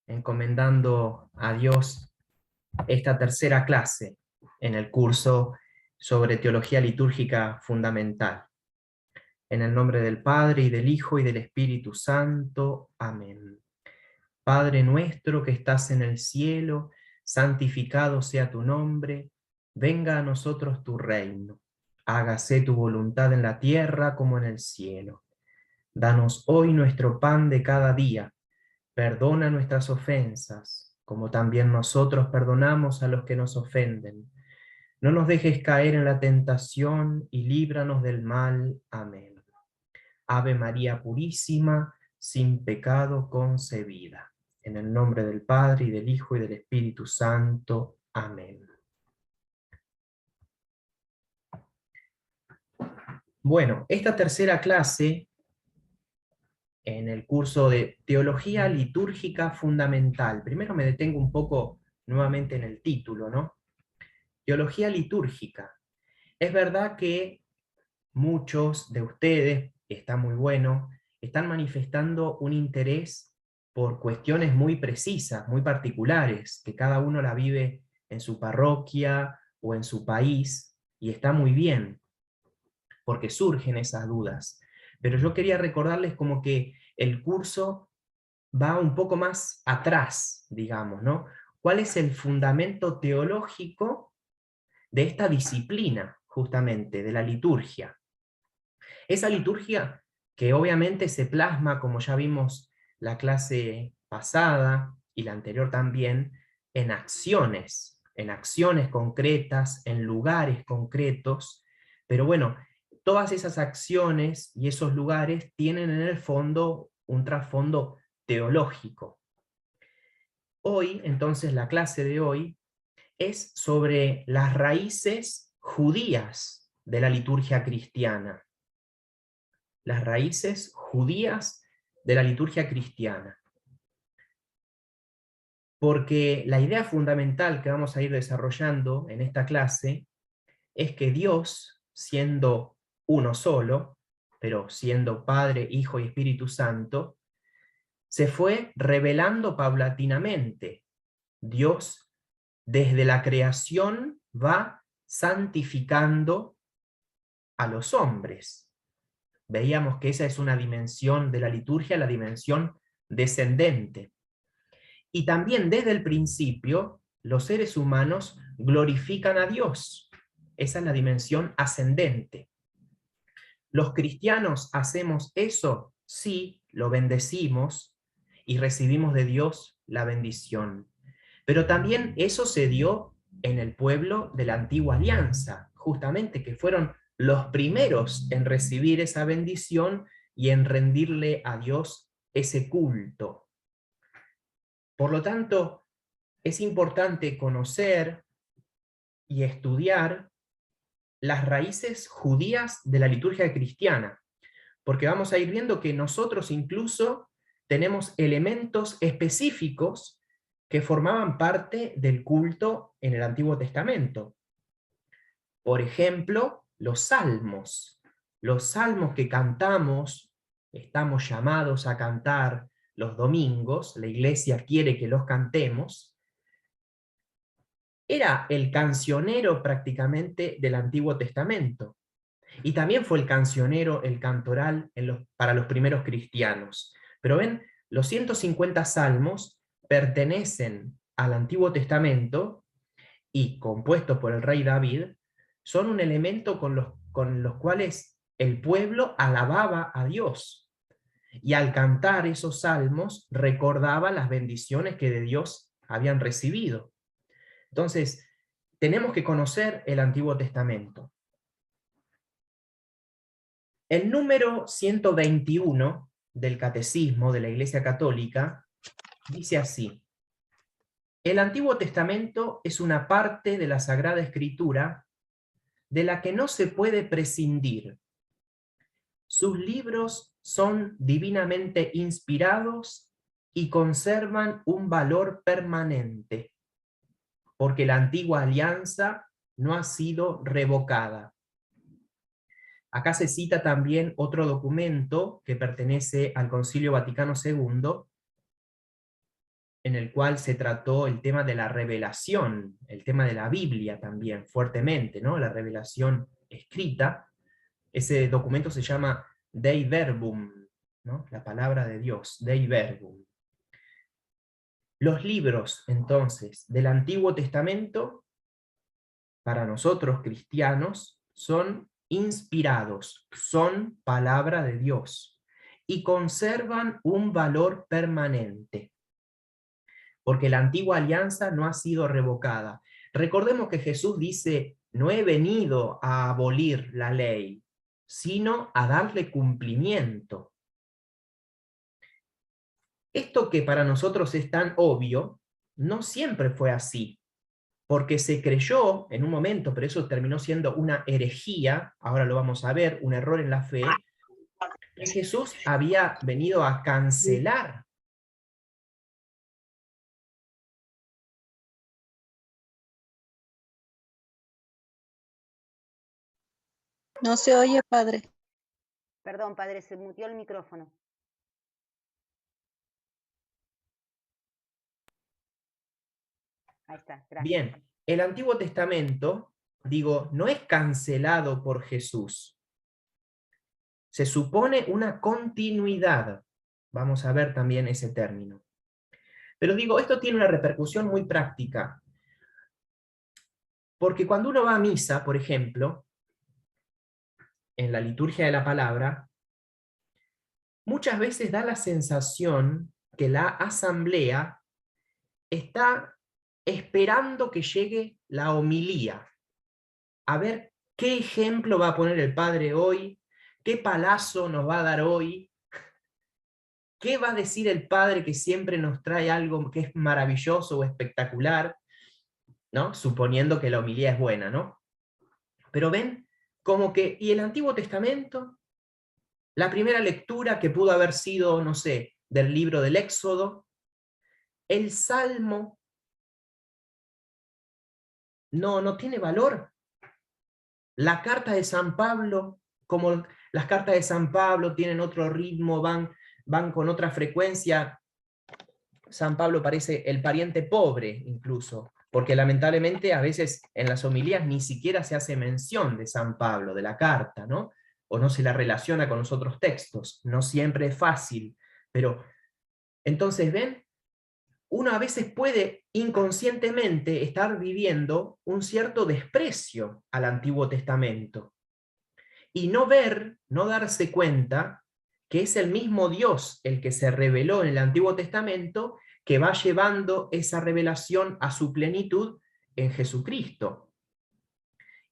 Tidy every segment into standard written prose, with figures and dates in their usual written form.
encomendando a Dios esta tercera clase en el curso sobre teología litúrgica fundamental. En el nombre del Padre, y del Hijo, y del Espíritu Santo. Amén. Padre nuestro que estás en el cielo, santificado sea tu nombre, venga a nosotros tu reino. Hágase tu voluntad en la tierra como en el cielo. Danos hoy nuestro pan de cada día. Perdona nuestras ofensas, como también nosotros perdonamos a los que nos ofenden. No nos dejes caer en la tentación y líbranos del mal. Amén. Ave María Purísima, sin pecado concebida. En el nombre del Padre, y del Hijo, y del Espíritu Santo. Amén. Bueno, esta tercera clase en el curso de Teología Litúrgica Fundamental. Primero me detengo un poco nuevamente en el título, ¿no? Teología litúrgica. Es verdad que muchos de ustedes, está muy bueno, están manifestando un interés por cuestiones muy precisas, muy particulares, que cada uno la vive en su parroquia o en su país, y está muy bien, porque surgen esas dudas. Pero yo quería recordarles como que el curso va un poco más atrás, digamos, ¿no? ¿Cuál es el fundamento teológico de esta disciplina, justamente, de la liturgia? Esa liturgia que obviamente se plasma, como ya vimos la clase pasada y la anterior también, en acciones concretas, en lugares concretos, pero bueno, todas esas acciones y esos lugares tienen en el fondo un trasfondo teológico. Hoy, entonces, la clase de hoy es sobre las raíces judías de la liturgia cristiana. Las raíces judías de la liturgia cristiana. Porque la idea fundamental que vamos a ir desarrollando en esta clase es que Dios, siendo uno solo, pero siendo Padre, Hijo y Espíritu Santo, se fue revelando paulatinamente. Dios, desde la creación, va santificando a los hombres. Veíamos que esa es una dimensión de la liturgia, la dimensión descendente. Y también desde el principio, los seres humanos glorifican a Dios. Esa es la dimensión ascendente. ¿Los cristianos hacemos eso? Sí, lo bendecimos y recibimos de Dios la bendición. Pero también eso se dio en el pueblo de la antigua alianza, justamente que fueron los primeros en recibir esa bendición y en rendirle a Dios ese culto. Por lo tanto, es importante conocer y estudiar las raíces judías de la liturgia cristiana, porque vamos a ir viendo que nosotros incluso tenemos elementos específicos que formaban parte del culto en el Antiguo Testamento. Por ejemplo, los salmos. Los salmos que cantamos, estamos llamados a cantar los domingos, la iglesia quiere que los cantemos, era el cancionero prácticamente del Antiguo Testamento. Y también fue el cancionero, el cantoral para los primeros cristianos. Pero ven, los 150 salmos pertenecen al Antiguo Testamento y, compuestos por el rey David, son un elemento con los cuales el pueblo alababa a Dios. Y al cantar esos salmos recordaba las bendiciones que de Dios habían recibido. Entonces, tenemos que conocer el Antiguo Testamento. El número 121 del Catecismo de la Iglesia Católica dice así: el Antiguo Testamento es una parte de la Sagrada Escritura de la que no se puede prescindir. Sus libros son divinamente inspirados y conservan un valor permanente, porque la antigua alianza no ha sido revocada. Acá se cita también otro documento que pertenece al Concilio Vaticano II, en el cual se trató el tema de la revelación, el tema de la Biblia también, fuertemente, ¿no? La revelación escrita. Ese documento se llama Dei Verbum, ¿no? La palabra de Dios, Dei Verbum. Los libros, entonces, del Antiguo Testamento, para nosotros cristianos, son inspirados, son palabra de Dios, y conservan un valor permanente, porque la antigua alianza no ha sido revocada. Recordemos que Jesús dice, no he venido a abolir la ley, sino a darle cumplimiento. Esto que para nosotros es tan obvio, no siempre fue así, porque se creyó en un momento, pero eso terminó siendo una herejía, ahora lo vamos a ver, un error en la fe, que Jesús había venido a cancelar. No se oye, padre. Perdón, padre, se muteó el micrófono. Ahí está, gracias. Bien, el Antiguo Testamento, digo, no es cancelado por Jesús. Se supone una continuidad. Vamos a ver también ese término. Pero digo, esto tiene una repercusión muy práctica. Porque cuando uno va a misa, por ejemplo, en la liturgia de la palabra, muchas veces da la sensación que la asamblea está esperando que llegue la homilía. A ver qué ejemplo va a poner el padre hoy, qué palazo nos va a dar hoy, qué va a decir el padre que siempre nos trae algo que es maravilloso o espectacular, ¿no? Suponiendo que la homilía es buena, ¿no? Pero ven, como que, ¿y el Antiguo Testamento? La primera lectura que pudo haber sido, no sé, del libro del Éxodo, el Salmo, no tiene valor. La carta de San Pablo, como las cartas de San Pablo tienen otro ritmo, van con otra frecuencia. San Pablo parece el pariente pobre incluso, porque lamentablemente a veces en las homilías ni siquiera se hace mención de San Pablo, de la carta, ¿no? O no se la relaciona con los otros textos. No siempre es fácil, pero entonces, ¿ven? Uno a veces puede inconscientemente estar viviendo un cierto desprecio al Antiguo Testamento y no ver, no darse cuenta que es el mismo Dios el que se reveló en el Antiguo Testamento que va llevando esa revelación a su plenitud en Jesucristo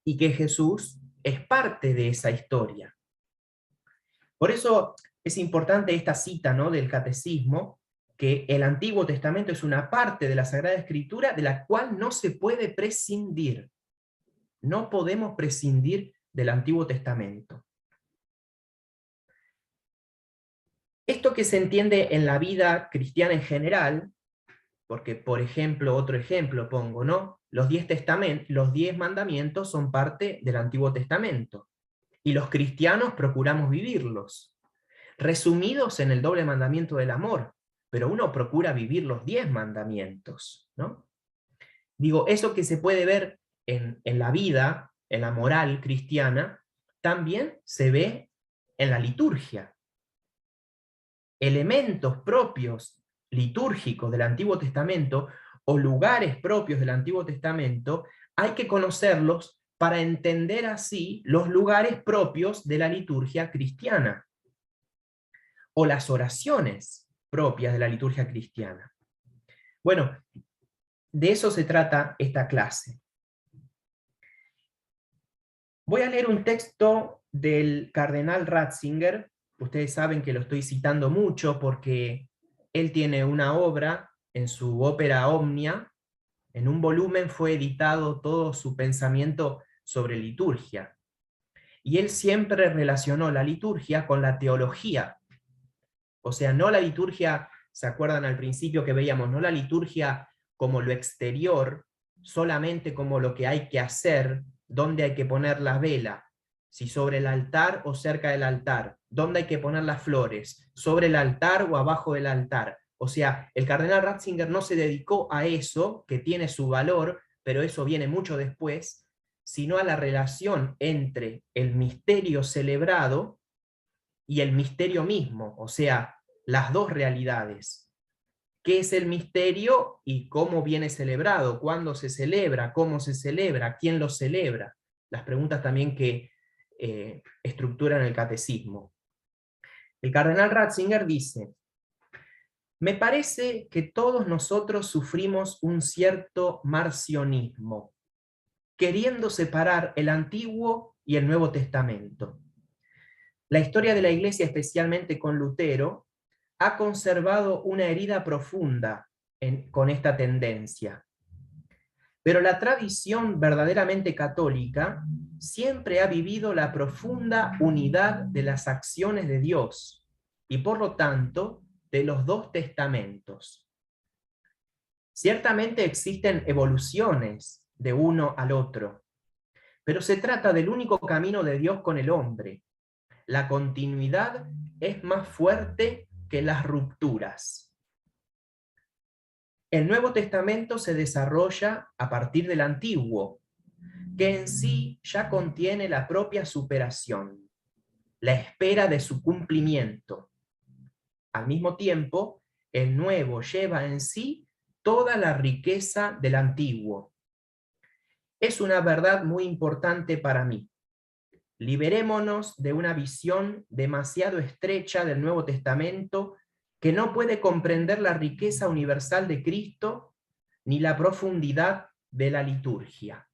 y que Jesús es parte de esa historia. Por eso es importante esta cita, ¿no?, del Catecismo, que el Antiguo Testamento es una parte de la Sagrada Escritura de la cual no se puede prescindir. No podemos prescindir del Antiguo Testamento. Esto que se entiende en la vida cristiana en general, porque, por ejemplo, otro ejemplo pongo, ¿no? Los 10 mandamientos son parte del Antiguo Testamento, y los cristianos procuramos vivirlos, resumidos en el doble mandamiento del amor, pero uno procura vivir los 10 mandamientos, ¿no? Digo, eso que se puede ver en la vida, en la moral cristiana, también se ve en la liturgia. Elementos propios litúrgicos del Antiguo Testamento o lugares propios del Antiguo Testamento, hay que conocerlos para entender así los lugares propios de la liturgia cristiana o las oraciones propias de la liturgia cristiana. Bueno, de eso se trata esta clase. Voy a leer un texto del cardenal Ratzinger. Ustedes saben que lo estoy citando mucho porque él tiene una obra en su ópera Omnia. En un volumen fue editado todo su pensamiento sobre liturgia. Y él siempre relacionó la liturgia con la teología. O sea, no la liturgia, ¿se acuerdan al principio que veíamos? No la liturgia como lo exterior, solamente como lo que hay que hacer, dónde hay que poner la vela, si sobre el altar o cerca del altar, dónde hay que poner las flores, sobre el altar o abajo del altar. O sea, el cardenal Ratzinger no se dedicó a eso, que tiene su valor, pero eso viene mucho después, sino a la relación entre el misterio celebrado y el misterio mismo, o sea, las dos realidades. ¿Qué es el misterio y cómo viene celebrado? ¿Cuándo se celebra? ¿Cómo se celebra? ¿Quién lo celebra? Las preguntas también que estructuran el catecismo. El cardenal Ratzinger dice: me parece que todos nosotros sufrimos un cierto marcionismo, queriendo separar el Antiguo y el Nuevo Testamento. La historia de la Iglesia, especialmente con Lutero, ha conservado una herida profunda con esta tendencia. Pero la tradición verdaderamente católica siempre ha vivido la profunda unidad de las acciones de Dios y, por lo tanto, de los dos testamentos. Ciertamente existen evoluciones de uno al otro, pero se trata del único camino de Dios con el hombre. La continuidad es más fuerte que las rupturas. El Nuevo Testamento se desarrolla a partir del Antiguo, que en sí ya contiene la propia superación, la espera de su cumplimiento. Al mismo tiempo, el Nuevo lleva en sí toda la riqueza del Antiguo. Es una verdad muy importante para mí. Liberémonos de una visión demasiado estrecha del Nuevo Testamento que no puede comprender la riqueza universal de Cristo ni la profundidad de la liturgia.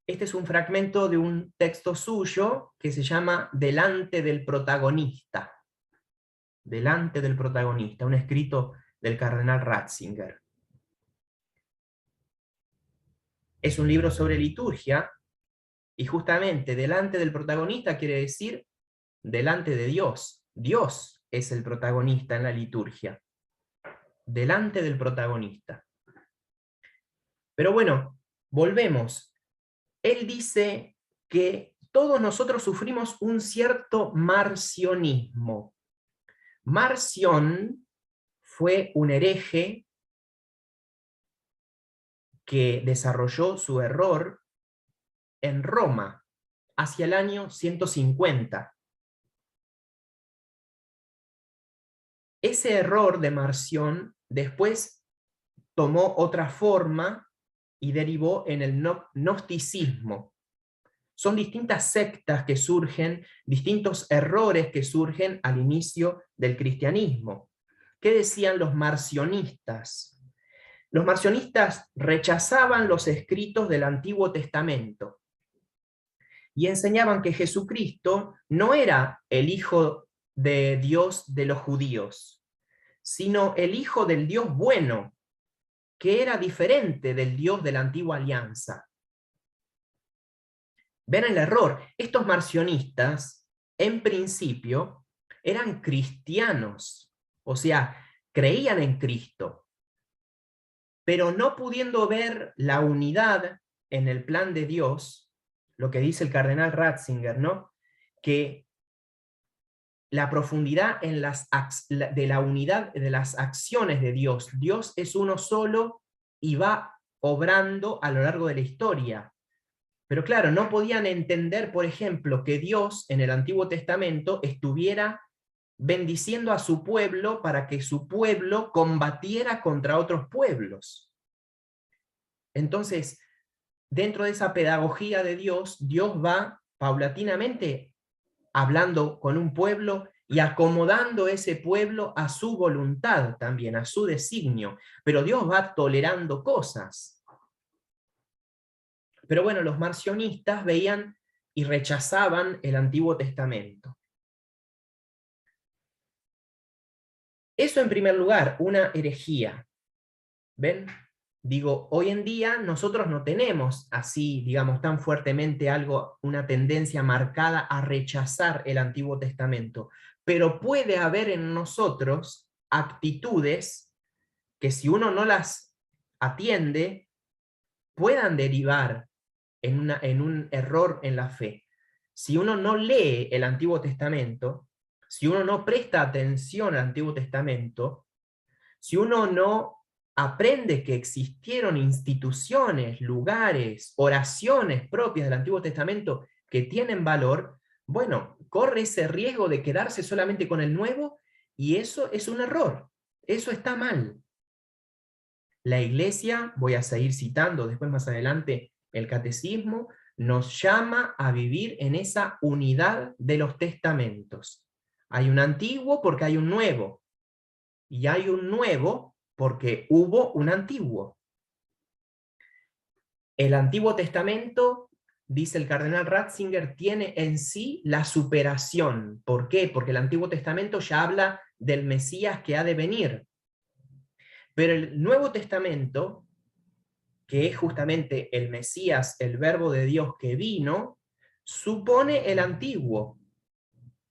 Este es un fragmento de un texto suyo que se llama Delante del protagonista. Delante del protagonista, un escrito del cardenal Ratzinger. Es un libro sobre liturgia, y justamente delante del protagonista quiere decir delante de Dios. Dios es el protagonista en la liturgia. Delante del protagonista. Pero bueno, volvemos. Él dice que todos nosotros sufrimos un cierto marcionismo. Marción fue un hereje que desarrolló su error en Roma hacia el año 150. Ese error de Marción después tomó otra forma y derivó en el gnosticismo. Son distintas sectas que surgen, distintos errores que surgen al inicio del cristianismo. ¿Qué decían los marcionistas? Los marcionistas rechazaban los escritos del Antiguo Testamento y enseñaban que Jesucristo no era el Hijo de Dios de los judíos, sino el Hijo del Dios bueno, que era diferente del Dios de la Antigua Alianza. Ven el error. Estos marcionistas, en principio, eran cristianos, o sea, creían en Cristo, pero no pudiendo ver la unidad en el plan de Dios, lo que dice el cardenal Ratzinger, ¿no? Que la profundidad en de la unidad de las acciones de Dios. Dios es uno solo y va obrando a lo largo de la historia. Pero claro, no podían entender, por ejemplo, que Dios en el Antiguo Testamento estuviera bendiciendo a su pueblo para que su pueblo combatiera contra otros pueblos. Entonces, dentro de esa pedagogía de Dios, Dios va paulatinamente hablando con un pueblo y acomodando ese pueblo a su voluntad también, a su designio. Pero Dios va tolerando cosas. Pero bueno, los marcionistas veían y rechazaban el Antiguo Testamento. Eso en primer lugar, una herejía. ¿Ven? Digo, hoy en día nosotros no tenemos así, digamos, tan fuertemente una tendencia marcada a rechazar el Antiguo Testamento, pero puede haber en nosotros actitudes que si uno no las atiende, puedan derivar en un error en la fe. Si uno no lee el Antiguo Testamento, si uno no presta atención al Antiguo Testamento, si uno no aprende que existieron instituciones, lugares, oraciones propias del Antiguo Testamento que tienen valor, bueno, corre ese riesgo de quedarse solamente con el Nuevo, y eso es un error, eso está mal. La Iglesia, voy a seguir citando después más adelante el Catecismo, nos llama a vivir en esa unidad de los testamentos. Hay un antiguo porque hay un nuevo, y hay un nuevo porque hubo un antiguo. El Antiguo Testamento, dice el cardenal Ratzinger, tiene en sí la superación. ¿Por qué? Porque el Antiguo Testamento ya habla del Mesías que ha de venir. Pero el Nuevo Testamento, que es justamente el Mesías, el Verbo de Dios que vino, supone el Antiguo.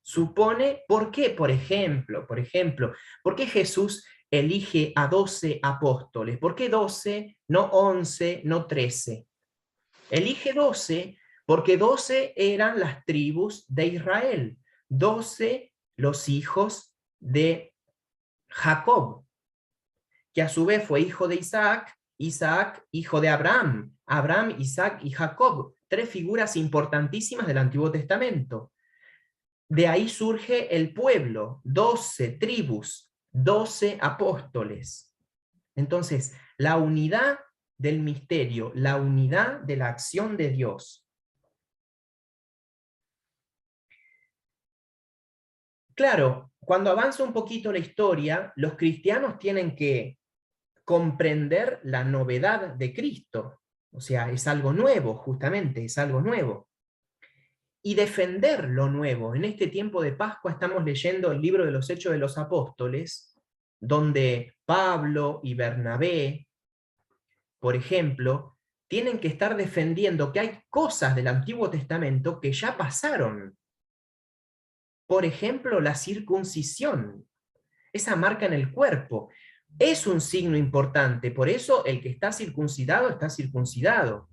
Supone, ¿por qué? Por ejemplo, ¿por qué Jesús elige a 12 apóstoles? ¿Por qué 12, no 11, no 13? Elige 12 porque 12 eran las tribus de Israel, 12 los hijos de Jacob, que a su vez fue hijo de Isaac, Isaac hijo de Abraham, Abraham, Isaac y Jacob, 3 figuras importantísimas del Antiguo Testamento. De ahí surge el pueblo, 12 tribus, 12 apóstoles. Entonces, la unidad del misterio, la unidad de la acción de Dios. Claro, cuando avanza un poquito la historia, los cristianos tienen que comprender la novedad de Cristo. O sea, es algo nuevo, justamente, es algo nuevo. Y defender lo nuevo. En este tiempo de Pascua estamos leyendo el libro de los Hechos de los Apóstoles, donde Pablo y Bernabé, por ejemplo, tienen que estar defendiendo que hay cosas del Antiguo Testamento que ya pasaron. Por ejemplo, la circuncisión, esa marca en el cuerpo, es un signo importante, por eso el que está circuncidado.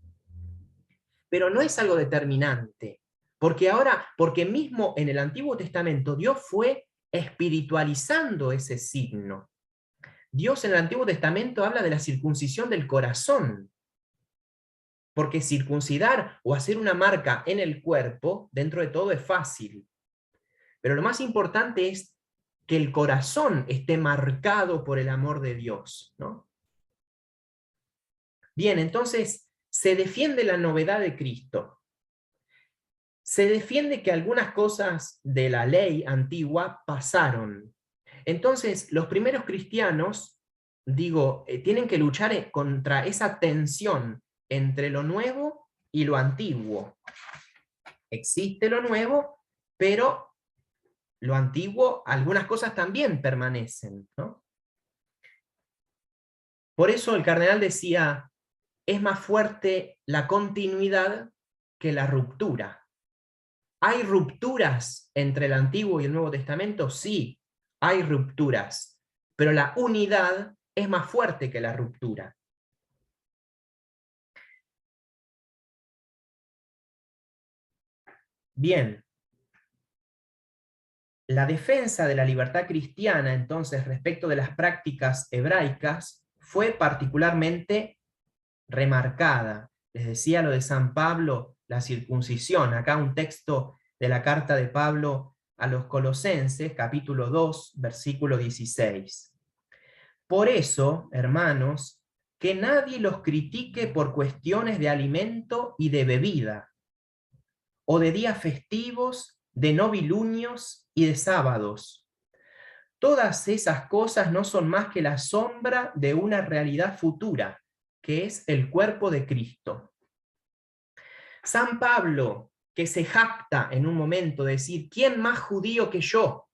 Pero no es algo determinante. Porque mismo en el Antiguo Testamento Dios fue espiritualizando ese signo. Dios en el Antiguo Testamento habla de la circuncisión del corazón. Porque circuncidar o hacer una marca en el cuerpo, dentro de todo es fácil. Pero lo más importante es que el corazón esté marcado por el amor de Dios, ¿no? Bien, entonces se defiende la novedad de Cristo. Se defiende que algunas cosas de la ley antigua pasaron. Entonces, los primeros cristianos, tienen que luchar contra esa tensión entre lo nuevo y lo antiguo. Existe lo nuevo, pero lo antiguo, algunas cosas también permanecen, ¿no? Por eso el cardenal decía, es más fuerte la continuidad que la ruptura. ¿Hay rupturas entre el Antiguo y el Nuevo Testamento? Sí, hay rupturas, pero la unidad es más fuerte que la ruptura. Bien, la defensa de la libertad cristiana, entonces, respecto de las prácticas hebraicas, fue particularmente remarcada. Les decía lo de San Pablo, la circuncisión. Acá un texto de la carta de Pablo a los Colosenses, capítulo 2, versículo 16. Por eso, hermanos, que nadie los critique por cuestiones de alimento y de bebida, o de días festivos, de novilunios y de sábados. Todas esas cosas no son más que la sombra de una realidad futura, que es el cuerpo de Cristo. San Pablo, que se jacta en un momento de decir, ¿quién más judío que yo?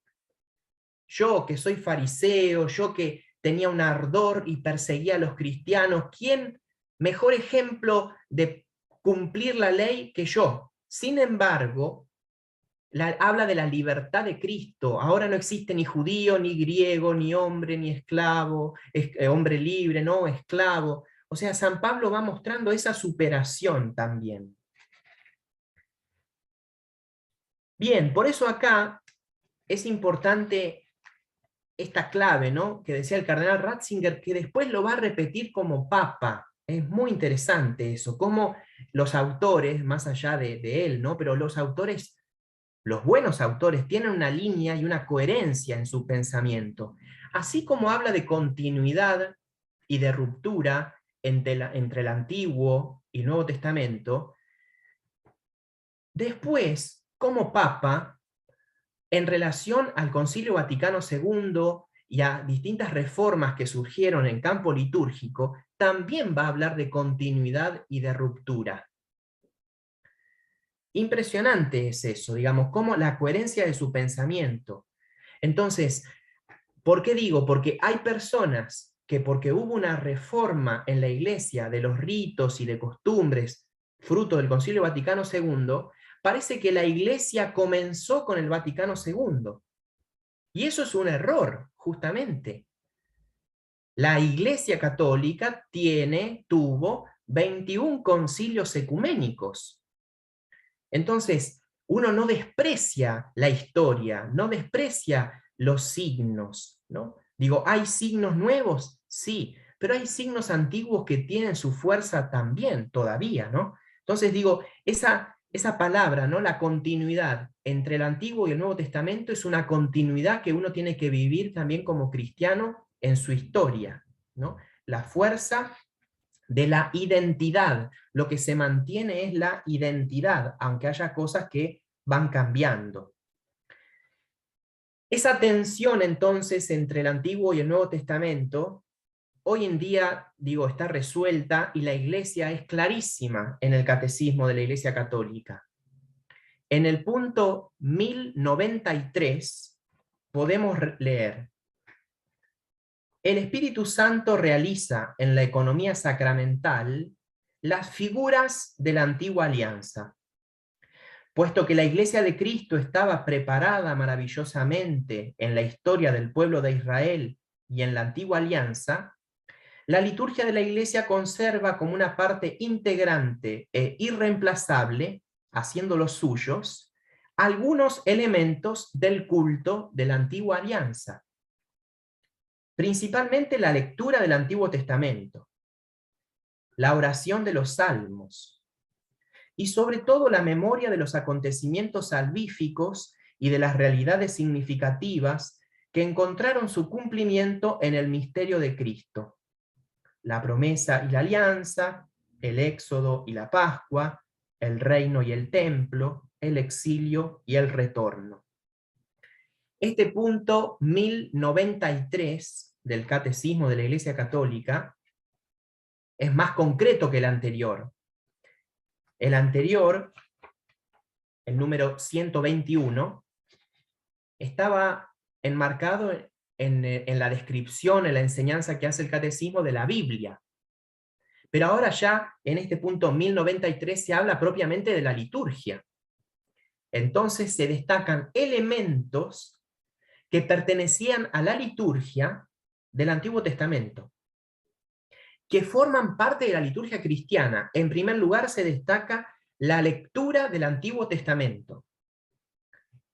Yo que soy fariseo, yo que tenía un ardor y perseguía a los cristianos, ¿quién mejor ejemplo de cumplir la ley que yo? Sin embargo, habla de la libertad de Cristo. Ahora no existe ni judío, ni griego, ni hombre, ni esclavo, hombre libre, no, esclavo. O sea, San Pablo va mostrando esa superación también. Bien, por eso acá es importante esta clave, ¿no?, que decía el cardenal Ratzinger, que después lo va a repetir como papa. Es muy interesante eso, cómo los autores, más allá de él, ¿no?, pero los autores, los buenos autores, tienen una línea y una coherencia en su pensamiento. Así como habla de continuidad y de ruptura entre el Antiguo y el Nuevo Testamento, después, como papa, en relación al Concilio Vaticano II y a distintas reformas que surgieron en campo litúrgico, también va a hablar de continuidad y de ruptura. Impresionante es eso, digamos, como la coherencia de su pensamiento. Entonces, ¿por qué digo? Porque hay personas que, porque hubo una reforma en la Iglesia de los ritos y de costumbres, fruto del Concilio Vaticano II, parece que la Iglesia comenzó con el Vaticano II. Y eso es un error, justamente. La Iglesia Católica tuvo 21 concilios ecuménicos. Entonces, uno no desprecia la historia, no desprecia los signos, ¿no? Digo, ¿hay signos nuevos? Sí, pero hay signos antiguos que tienen su fuerza también, todavía, ¿no? Entonces digo, esa palabra, ¿no?, la continuidad entre el Antiguo y el Nuevo Testamento es una continuidad que uno tiene que vivir también como cristiano en su historia, ¿no? La fuerza de la identidad. Lo que se mantiene es la identidad, aunque haya cosas que van cambiando. Esa tensión entonces entre el Antiguo y el Nuevo Testamento, hoy en día, digo, está resuelta y la Iglesia es clarísima en el Catecismo de la Iglesia Católica. En el punto 1093 podemos leer: el Espíritu Santo realiza en la economía sacramental las figuras de la antigua alianza. Puesto que la Iglesia de Cristo estaba preparada maravillosamente en la historia del pueblo de Israel y en la antigua alianza, la liturgia de la Iglesia conserva como una parte integrante e irreemplazable, haciendo los suyos, algunos elementos del culto de la antigua alianza. Principalmente la lectura del Antiguo Testamento, la oración de los salmos, y sobre todo la memoria de los acontecimientos salvíficos y de las realidades significativas que encontraron su cumplimiento en el misterio de Cristo. La promesa y la alianza, el éxodo y la Pascua, el reino y el templo, el exilio y el retorno. Este punto 1093 del Catecismo de la Iglesia Católica es más concreto que el anterior. El anterior, el número 121, estaba enmarcado en la descripción, en la enseñanza que hace el Catecismo de la Biblia. Pero ahora ya, en este punto 1093, se habla propiamente de la liturgia. Entonces se destacan elementos que pertenecían a la liturgia del Antiguo Testamento, que forman parte de la liturgia cristiana. En primer lugar se destaca la lectura del Antiguo Testamento.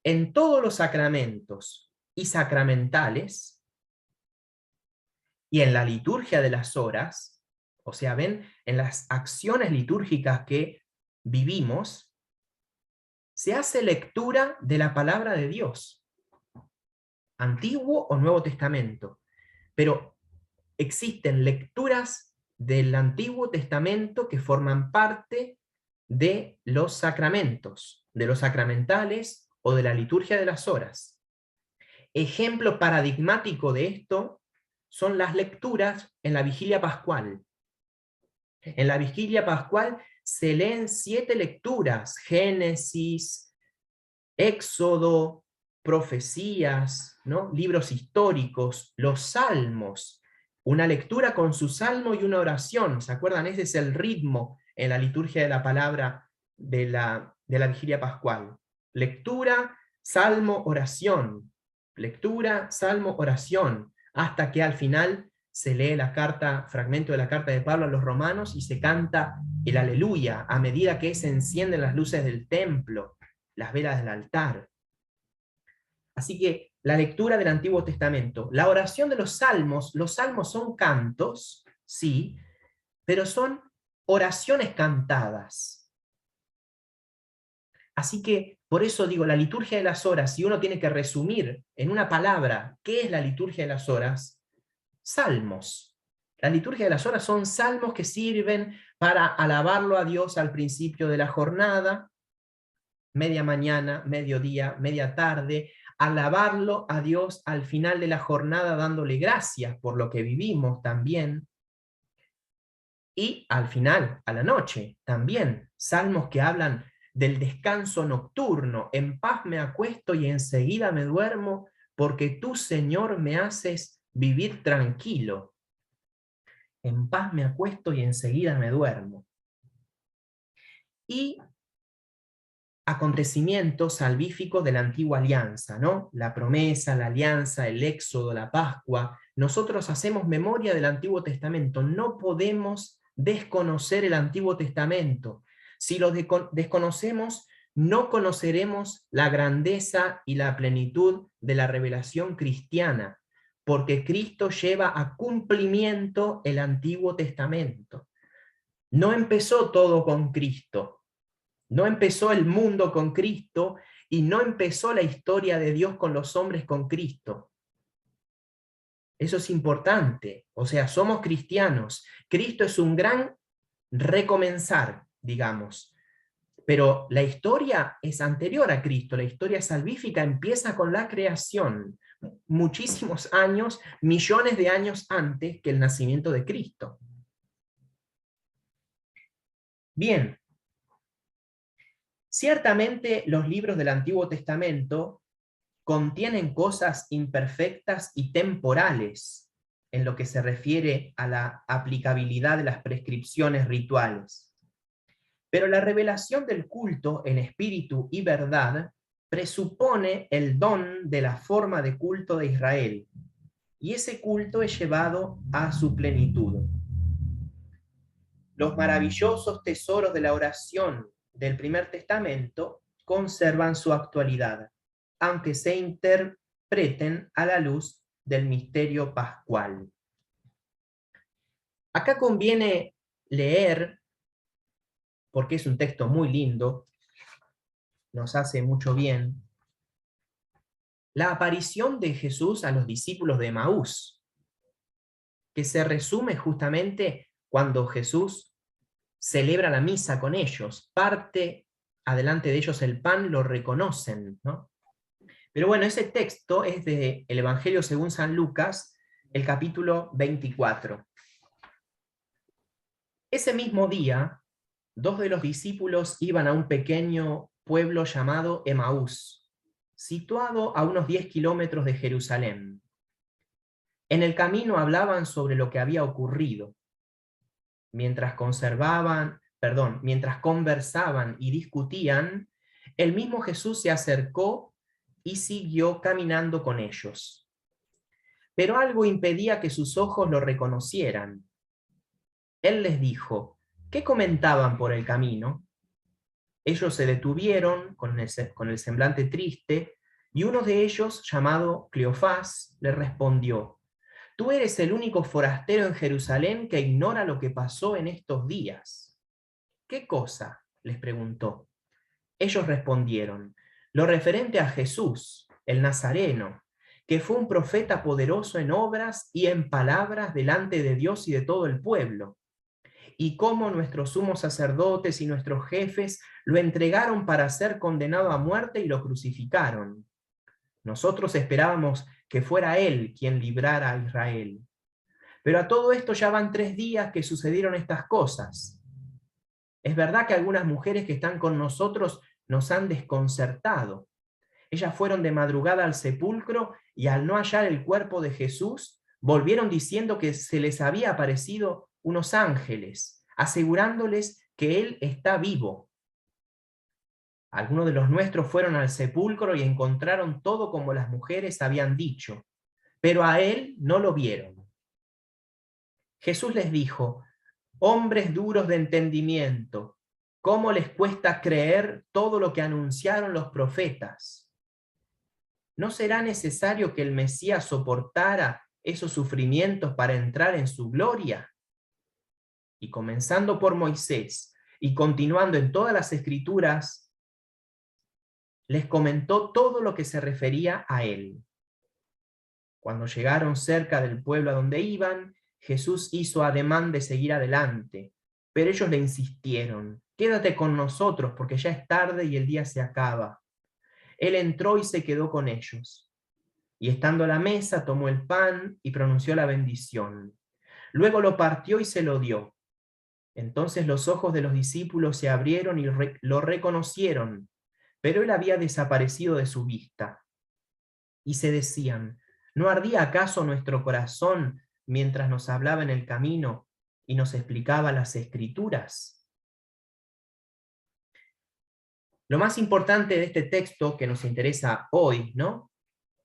En todos los sacramentos y sacramentales, y en la liturgia de las horas, o sea, ven, en las acciones litúrgicas que vivimos, se hace lectura de la palabra de Dios, Antiguo o Nuevo Testamento, pero existen lecturas del Antiguo Testamento que forman parte de los sacramentos, de los sacramentales o de la liturgia de las horas. Ejemplo paradigmático de esto son las lecturas en la Vigilia Pascual. En la Vigilia Pascual se leen 7 lecturas: Génesis, Éxodo, profecías, ¿no?, libros históricos, los salmos, una lectura con su salmo y una oración. ¿Se acuerdan? Ese es el ritmo en la liturgia de la palabra de la Vigilia Pascual. Lectura, salmo, oración. Lectura, salmo, oración. Hasta que al final se lee la carta, fragmento de la carta de Pablo a los romanos, y se canta el aleluya a medida que se encienden las luces del templo, las velas del altar. Así que la lectura del Antiguo Testamento, la oración de los salmos son cantos, sí, pero son oraciones cantadas. Así que, por eso digo, la liturgia de las horas, si uno tiene que resumir en una palabra qué es la liturgia de las horas, salmos. La liturgia de las horas son salmos que sirven para alabarlo a Dios al principio de la jornada, media mañana, mediodía, media tarde, alabarlo a Dios al final de la jornada dándole gracias por lo que vivimos también, y al final, a la noche, también, salmos que hablan del descanso nocturno, en paz me acuesto y enseguida me duermo, porque tú, Señor, me haces vivir tranquilo. En paz me acuesto y enseguida me duermo. Y acontecimientos salvíficos de la antigua alianza, ¿no? La promesa, la alianza, el éxodo, la Pascua. Nosotros hacemos memoria del Antiguo Testamento. No podemos desconocer el Antiguo Testamento. Si lo desconocemos, no conoceremos la grandeza y la plenitud de la revelación cristiana, porque Cristo lleva a cumplimiento el Antiguo Testamento. No empezó todo con Cristo. No empezó el mundo con Cristo y no empezó la historia de Dios con los hombres con Cristo. Eso es importante. O sea, somos cristianos. Cristo es un gran recomenzar, digamos. Pero la historia es anterior a Cristo. La historia salvífica empieza con la creación, muchísimos años, millones de años antes que el nacimiento de Cristo. Bien. Ciertamente los libros del Antiguo Testamento contienen cosas imperfectas y temporales en lo que se refiere a la aplicabilidad de las prescripciones rituales. Pero la revelación del culto en espíritu y verdad presupone el don de la forma de culto de Israel, y ese culto es llevado a su plenitud. Los maravillosos tesoros de la oración del Primer Testamento conservan su actualidad, aunque se interpreten a la luz del misterio pascual. Acá conviene leer, porque es un texto muy lindo, nos hace mucho bien, la aparición de Jesús a los discípulos de Emaús, que se resume justamente cuando Jesús celebra la misa con ellos, parte adelante de ellos el pan, lo reconocen, ¿no? Pero bueno, ese texto es del Evangelio según San Lucas, el capítulo 24. Ese mismo día, 2 de los discípulos iban a un pequeño pueblo llamado Emaús, situado a unos 10 kilómetros de Jerusalén. En el camino hablaban sobre lo que había ocurrido. Mientras conversaban y discutían, el mismo Jesús se acercó y siguió caminando con ellos. Pero algo impedía que sus ojos lo reconocieran. Él les dijo, ¿qué comentaban por el camino? Ellos se detuvieron con el semblante triste, y uno de ellos, llamado Cleofás, le respondió, tú eres el único forastero en Jerusalén que ignora lo que pasó en estos días. ¿Qué cosa?, les preguntó. Ellos respondieron, lo referente a Jesús, el Nazareno, que fue un profeta poderoso en obras y en palabras delante de Dios y de todo el pueblo, y cómo nuestros sumos sacerdotes y nuestros jefes lo entregaron para ser condenado a muerte y lo crucificaron. Nosotros esperábamos que fuera él quien librara a Israel. Pero a todo esto ya van 3 días que sucedieron estas cosas. Es verdad que algunas mujeres que están con nosotros nos han desconcertado. Ellas fueron de madrugada al sepulcro y al no hallar el cuerpo de Jesús, volvieron diciendo que se les había aparecido unos ángeles, asegurándoles que él está vivo. Algunos de los nuestros fueron al sepulcro y encontraron todo como las mujeres habían dicho, pero a él no lo vieron. Jesús les dijo, hombres duros de entendimiento, ¿cómo les cuesta creer todo lo que anunciaron los profetas? ¿No será necesario que el Mesías soportara esos sufrimientos para entrar en su gloria? Y comenzando por Moisés y continuando en todas las Escrituras, les comentó todo lo que se refería a él. Cuando llegaron cerca del pueblo a donde iban, Jesús hizo ademán de seguir adelante, pero ellos le insistieron: quédate con nosotros porque ya es tarde y el día se acaba. Él entró y se quedó con ellos. Y estando a la mesa, tomó el pan y pronunció la bendición. Luego lo partió y se lo dio. Entonces los ojos de los discípulos se abrieron y lo reconocieron, pero él había desaparecido de su vista. Y se decían: ¿no ardía acaso nuestro corazón mientras nos hablaba en el camino y nos explicaba las Escrituras? Lo más importante de este texto que nos interesa hoy, ¿no?,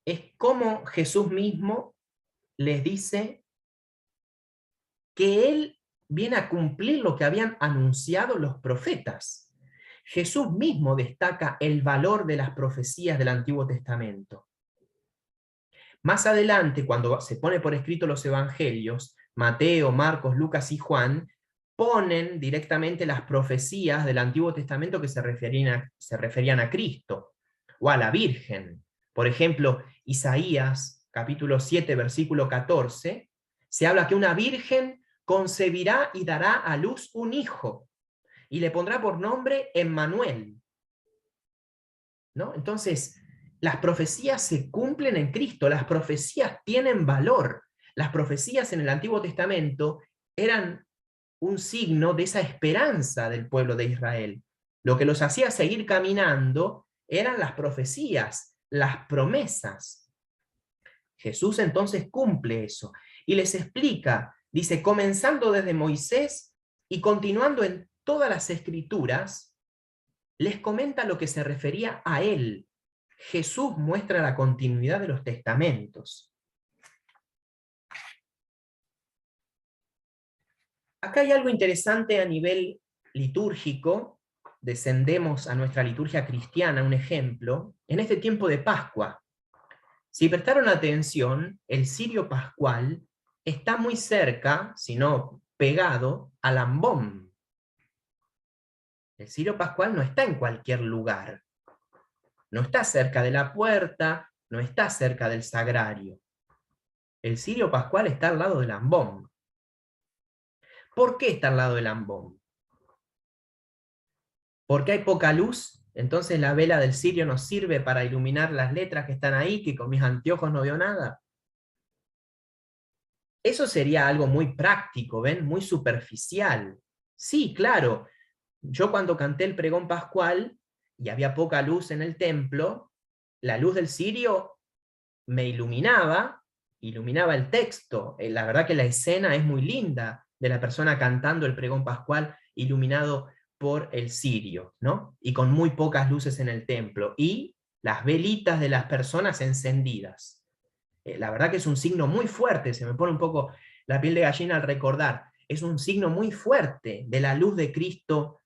es cómo Jesús mismo les dice que él viene a cumplir lo que habían anunciado los profetas. Jesús mismo destaca el valor de las profecías del Antiguo Testamento. Más adelante, cuando se pone por escrito los evangelios, Mateo, Marcos, Lucas y Juan ponen directamente las profecías del Antiguo Testamento que se referían a Cristo o a la Virgen. Por ejemplo, Isaías, capítulo 7, versículo 14, se habla que una virgen concebirá y dará a luz un hijo, y le pondrá por nombre Emmanuel, ¿no? Entonces, las profecías se cumplen en Cristo, las profecías tienen valor. Las profecías en el Antiguo Testamento eran un signo de esa esperanza del pueblo de Israel. Lo que los hacía seguir caminando eran las profecías, las promesas. Jesús entonces cumple eso y les explica, dice, comenzando desde Moisés y continuando en todas las Escrituras, les comenta lo que se refería a él. Jesús muestra la continuidad de los testamentos. Acá hay algo interesante a nivel litúrgico. Descendemos a nuestra liturgia cristiana, un ejemplo, en este tiempo de Pascua. Si prestaron atención, el cirio pascual está muy cerca, si no pegado, al ambón. El cirio pascual no está en cualquier lugar. No está cerca de la puerta, no está cerca del sagrario. El cirio pascual está al lado del ambón. ¿Por qué está al lado del ambón? ¿Porque hay poca luz? Entonces la vela del cirio nos sirve para iluminar las letras que están ahí, que con mis anteojos no veo nada. Eso sería algo muy práctico, ¿ven? Muy superficial. Sí, claro. Yo cuando canté el pregón pascual y había poca luz en el templo, la luz del cirio me iluminaba el texto. La verdad que la escena es muy linda de la persona cantando el pregón pascual iluminado por el cirio, ¿no? Y con muy pocas luces en el templo. Y las velitas de las personas encendidas. La verdad que es un signo muy fuerte, se me pone un poco la piel de gallina al recordar. Es un signo muy fuerte de la luz de Cristo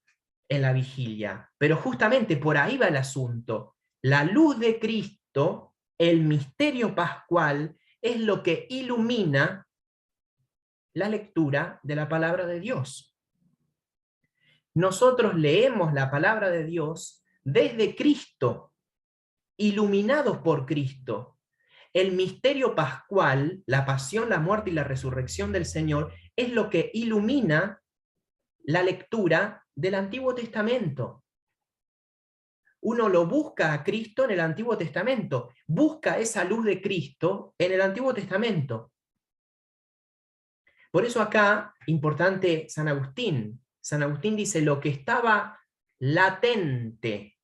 en la vigilia. Pero justamente por ahí va el asunto. La luz de Cristo, el misterio pascual, es lo que ilumina la lectura de la palabra de Dios. Nosotros leemos la palabra de Dios desde Cristo, iluminados por Cristo. El misterio pascual, la pasión, la muerte y la resurrección del Señor, es lo que ilumina la lectura del Antiguo Testamento. Uno lo busca a Cristo en el Antiguo Testamento, busca esa luz de Cristo en el Antiguo Testamento. Por eso acá, importante San Agustín. San Agustín dice, lo que estaba latente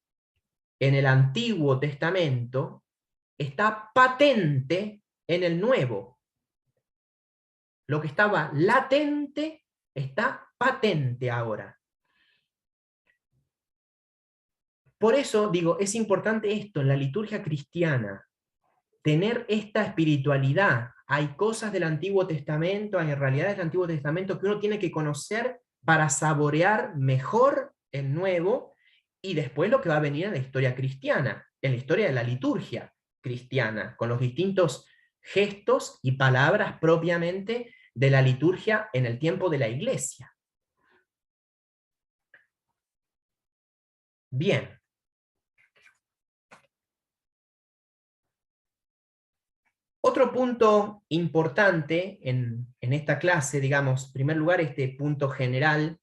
en el Antiguo Testamento está patente en el Nuevo. Lo que estaba latente está patente ahora. Por eso digo, es importante esto en la liturgia cristiana, tener esta espiritualidad. Hay cosas del Antiguo Testamento, hay realidades del Antiguo Testamento que uno tiene que conocer para saborear mejor el Nuevo y después lo que va a venir en la historia cristiana, en la historia de la liturgia. cristiana, con los distintos gestos y palabras propiamente de la liturgia en el tiempo de la Iglesia. Bien. Otro punto importante en esta clase, digamos, en primer lugar, este punto general,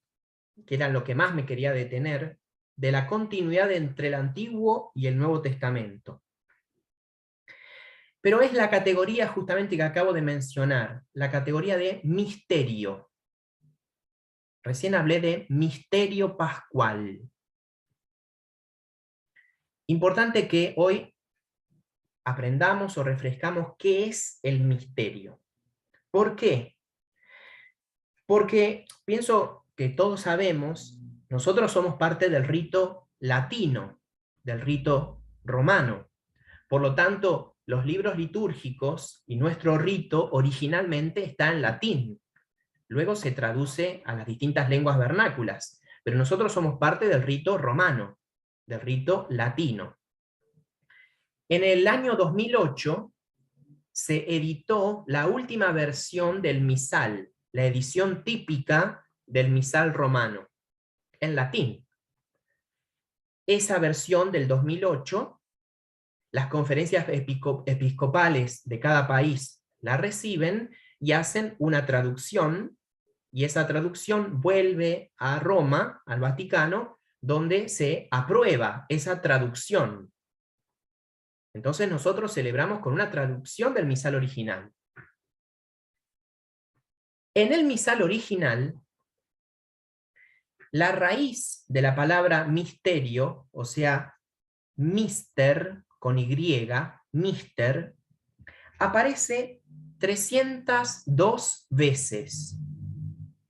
que era lo que más me quería detener, de la continuidad entre el Antiguo y el Nuevo Testamento. Pero es la categoría justamente que acabo de mencionar, la categoría de misterio. Recién hablé de misterio pascual. Importante que hoy aprendamos o refrescamos qué es el misterio. ¿Por qué? Porque pienso que todos sabemos, nosotros somos parte del rito latino, del rito romano. Por lo tanto, los libros litúrgicos y nuestro rito originalmente está en latín. Luego se traduce a las distintas lenguas vernáculas, pero nosotros somos parte del rito romano, del rito latino. En el año 2008 se editó la última versión del misal, la edición típica del misal romano, en latín. Esa versión del 2008, las conferencias episcopales de cada país la reciben y hacen una traducción, y esa traducción vuelve a Roma, al Vaticano, donde se aprueba esa traducción. Entonces nosotros celebramos con una traducción del misal original. En el misal original, la raíz de la palabra misterio, o sea, mister, con Y, mister, aparece 302 veces.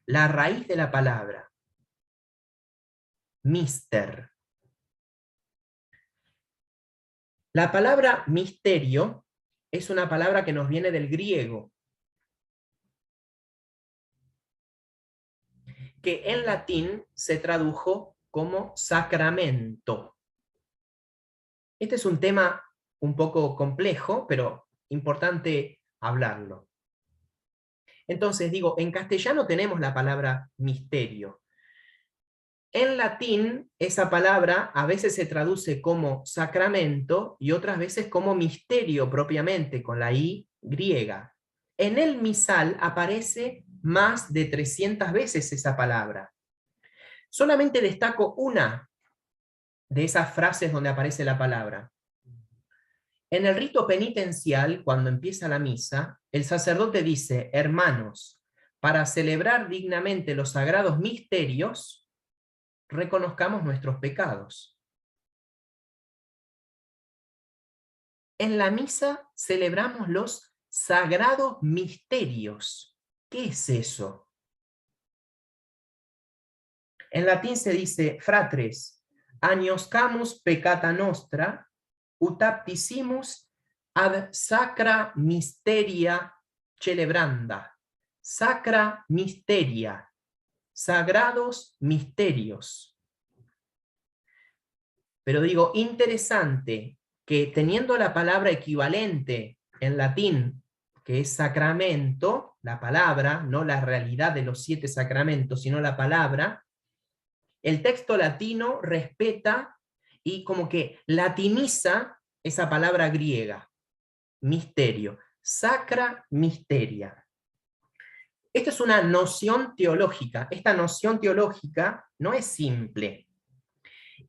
La raíz de la palabra, mister. La palabra misterio es una palabra que nos viene del griego, que en latín se tradujo como sacramento. Este es un tema un poco complejo, pero importante hablarlo. Entonces digo, en castellano tenemos la palabra misterio. En latín, esa palabra a veces se traduce como sacramento y otras veces como misterio propiamente, con la I griega. En el misal aparece más de 300 veces esa palabra. Solamente destaco una de esas frases donde aparece la palabra. En el rito penitencial, cuando empieza la misa, el sacerdote dice: hermanos, para celebrar dignamente los sagrados misterios, reconozcamos nuestros pecados. En la misa celebramos los sagrados misterios. ¿Qué es eso? En latín se dice: fratres, agnoscamus peccata nostra, ut aptisimus ad sacra misteria celebranda. Sacra misteria. Sagrados misterios. Pero digo, interesante que teniendo la palabra equivalente en latín, que es sacramento, la palabra, no la realidad de los 7 sacramentos, sino la palabra, el texto latino respeta y como que latiniza esa palabra griega, misterio, sacra misteria. Esta es una noción teológica. Esta noción teológica no es simple.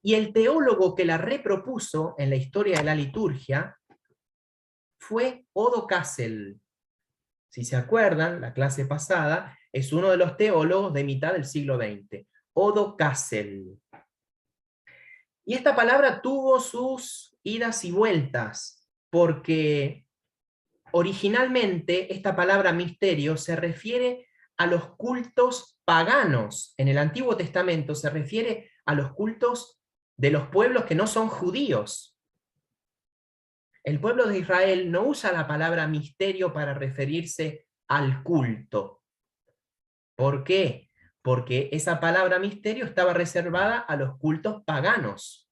Y el teólogo que la repropuso en la historia de la liturgia fue Odo Kassel. Si se acuerdan, la clase pasada, es uno de los teólogos de mitad del siglo XX. Odo Kassel. Y esta palabra tuvo sus idas y vueltas, porque originalmente esta palabra misterio se refiere a los cultos paganos. En el Antiguo Testamento se refiere a los cultos de los pueblos que no son judíos. El pueblo de Israel no usa la palabra misterio para referirse al culto. ¿Por qué? Porque esa palabra misterio estaba reservada a los cultos paganos.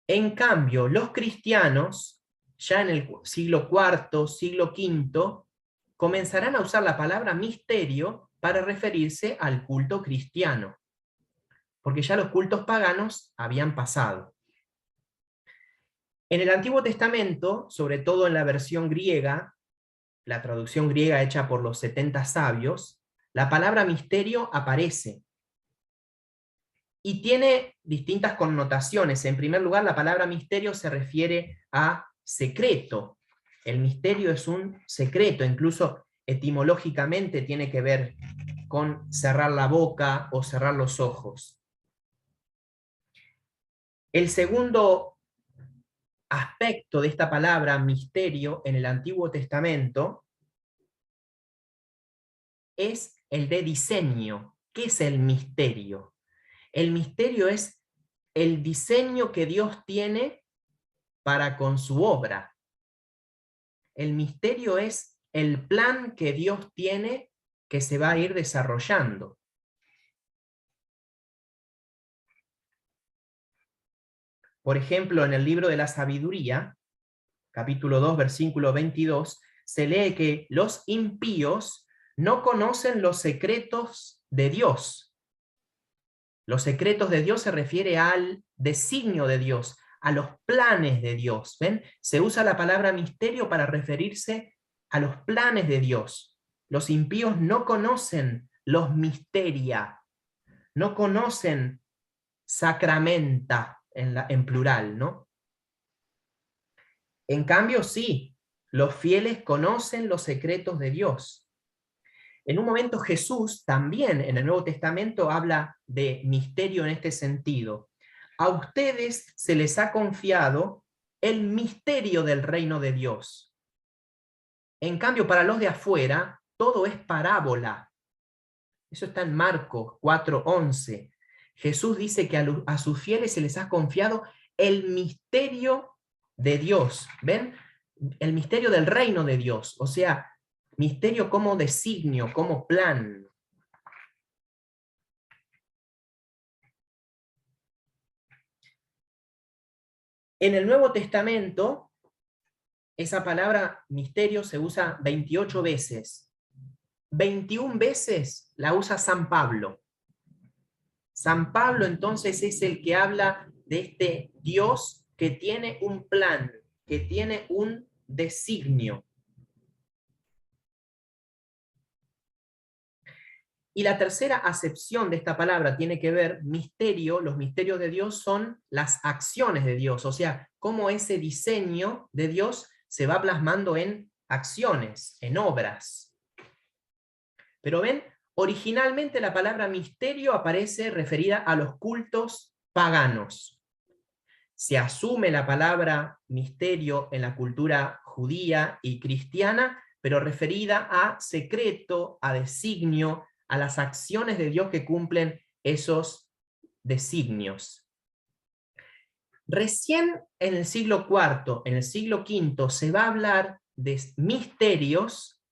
En cambio, los cristianos, ya en el siglo IV, siglo V, comenzarán a usar la palabra misterio para referirse al culto cristiano, porque ya los cultos paganos habían pasado. En el Antiguo Testamento, sobre todo en la versión griega, la traducción griega hecha por los 70 sabios, la palabra misterio aparece y tiene distintas connotaciones. En primer lugar, la palabra misterio se refiere a secreto. El misterio es un secreto, incluso etimológicamente tiene que ver con cerrar la boca o cerrar los ojos. El segundo aspecto de esta palabra misterio en el Antiguo Testamento es el de diseño. ¿Qué es el misterio? El misterio es el diseño que Dios tiene para con su obra. El misterio es el plan que Dios tiene que se va a ir desarrollando. Por ejemplo, en el libro de la sabiduría, capítulo 2, versículo 22, se lee que los impíos no conocen los secretos de Dios. Los secretos de Dios se refiere al designio de Dios, a los planes de Dios. ¿Ven? Se usa la palabra misterio para referirse a los planes de Dios. Los impíos no conocen los misteria, no conocen sacramenta en plural, ¿no? En cambio, sí, los fieles conocen los secretos de Dios. En un momento Jesús también en el Nuevo Testamento habla de misterio en este sentido. A ustedes se les ha confiado el misterio del reino de Dios. En cambio, para los de afuera, todo es parábola. Eso está en Marcos 4:11. Jesús dice que a sus fieles se les ha confiado el misterio de Dios. ¿Ven? El misterio del reino de Dios. O sea, misterio como designio, como plan. En el Nuevo Testamento, esa palabra misterio se usa 28 veces. 21 veces la usa San Pablo. San Pablo entonces es el que habla de este Dios que tiene un plan, que tiene un designio. Y la tercera acepción de esta palabra tiene que ver, misterio, los misterios de Dios son las acciones de Dios, o sea, cómo ese diseño de Dios se va plasmando en acciones, en obras. Pero ven, originalmente la palabra misterio aparece referida a los cultos paganos. Se asume la palabra misterio en la cultura judía y cristiana, pero referida a secreto, a designio, a las acciones de Dios que cumplen esos designios. Recién en el siglo IV, en el siglo V, se va a hablar de misterios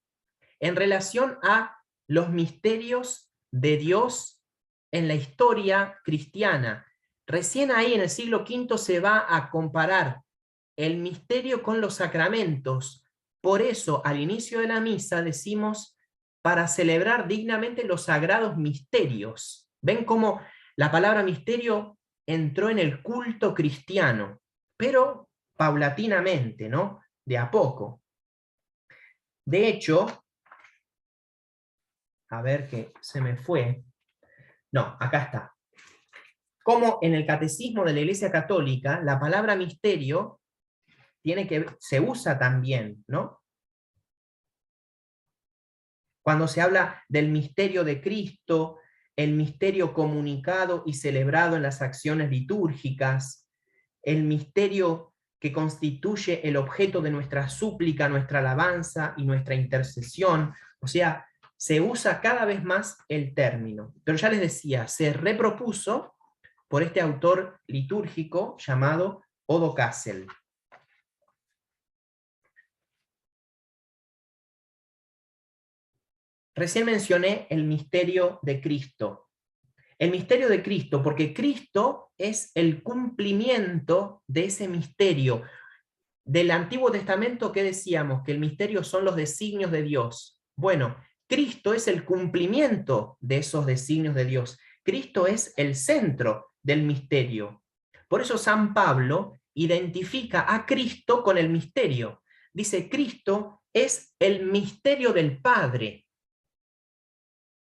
en relación a los misterios de Dios en la historia cristiana. Recién ahí en el siglo V se va a comparar el misterio con los sacramentos. Por eso al inicio de la misa decimos para celebrar dignamente los sagrados misterios. ¿Ven cómo la palabra misterio entró en el culto cristiano? Pero paulatinamente, ¿no? De a poco. De hecho, a ver que se me fue. No, acá está. Como en el catecismo de la Iglesia Católica, la palabra misterio se usa también, ¿no? Cuando se habla del misterio de Cristo, el misterio comunicado y celebrado en las acciones litúrgicas, el misterio que constituye el objeto de nuestra súplica, nuestra alabanza y nuestra intercesión, o sea, se usa cada vez más el término. Pero ya les decía, se repropuso por este autor litúrgico llamado Odo Kassel. Recién mencioné el misterio de Cristo. El misterio de Cristo, porque Cristo es el cumplimiento de ese misterio. Del Antiguo Testamento, ¿qué decíamos? Que el misterio son los designios de Dios. Bueno, Cristo es el cumplimiento de esos designios de Dios. Cristo es el centro del misterio. Por eso San Pablo identifica a Cristo con el misterio. Dice, Cristo es el misterio del Padre.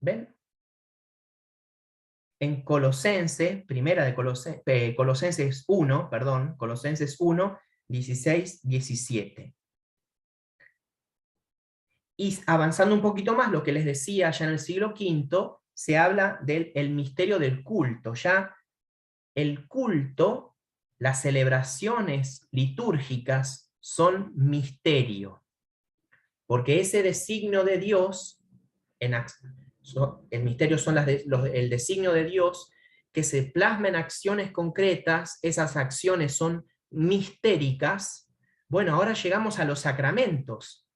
¿Ven? En Colosenses, Colosenses 1, perdón, Colosenses 1, 16, 17. Y avanzando un poquito más, lo que les decía ya en el siglo V, se habla del misterio del culto. Ya el culto, las celebraciones litúrgicas son misterio, porque ese designio de Dios, el misterio son el designio de Dios que se plasma en acciones concretas, esas acciones son mistéricas. Bueno, ahora llegamos a los sacramentos.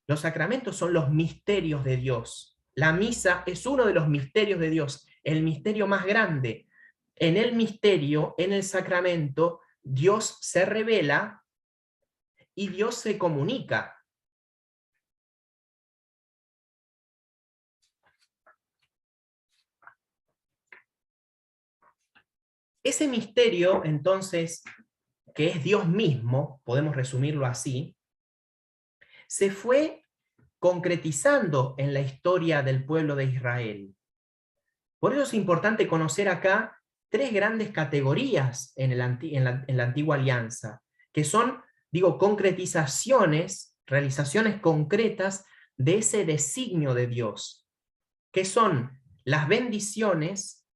Los sacramentos son los misterios de Dios. La misa es uno de los misterios de Dios, el misterio más grande. En el misterio, en el sacramento, Dios se revela y Dios se comunica. Ese misterio, entonces, que es Dios mismo, podemos resumirlo así, se fue concretizando en la historia del pueblo de Israel. Por eso es importante conocer acá tres grandes categorías en la antigua alianza, que son, digo, concretizaciones, realizaciones concretas de ese designio de Dios, que son las bendiciones,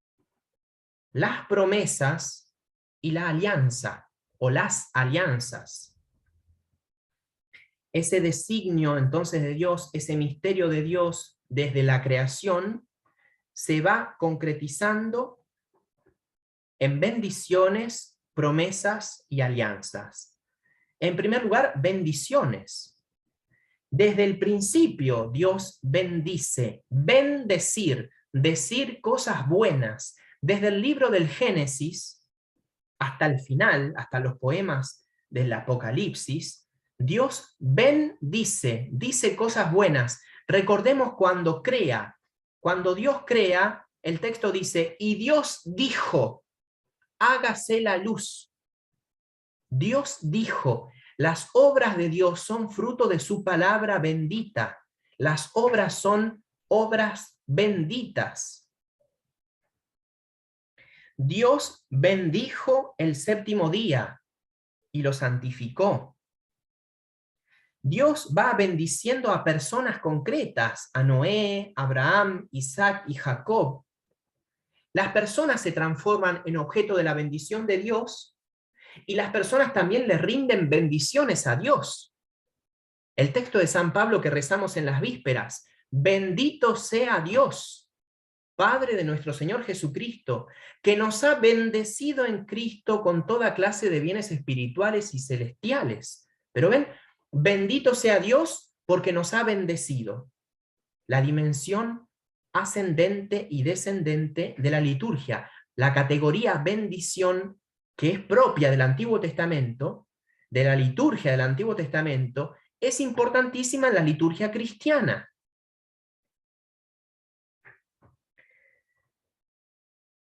las promesas y la alianza, o las alianzas. Ese designio entonces de Dios, ese misterio de Dios desde la creación, se va concretizando en bendiciones, promesas y alianzas. En primer lugar, bendiciones. Desde el principio Dios bendice, bendecir, decir cosas buenas. Desde el libro del Génesis hasta el final, hasta los poemas del Apocalipsis, Dios bendice, dice cosas buenas. Recordemos cuando crea. Cuando Dios crea, el texto dice, y Dios dijo, hágase la luz. Dios dijo, las obras de Dios son fruto de su palabra bendita. Las obras son obras benditas. Dios bendijo el séptimo día y lo santificó. Dios va bendiciendo a personas concretas, a Noé, Abraham, Isaac y Jacob. Las personas se transforman en objeto de la bendición de Dios y las personas también le rinden bendiciones a Dios. El texto de San Pablo que rezamos en las vísperas, bendito sea Dios, Padre de nuestro Señor Jesucristo, que nos ha bendecido en Cristo con toda clase de bienes espirituales y celestiales. Pero ven, bendito sea Dios porque nos ha bendecido. La dimensión ascendente y descendente de la liturgia, la categoría bendición que es propia del Antiguo Testamento, de la liturgia del Antiguo Testamento, es importantísima en la liturgia cristiana.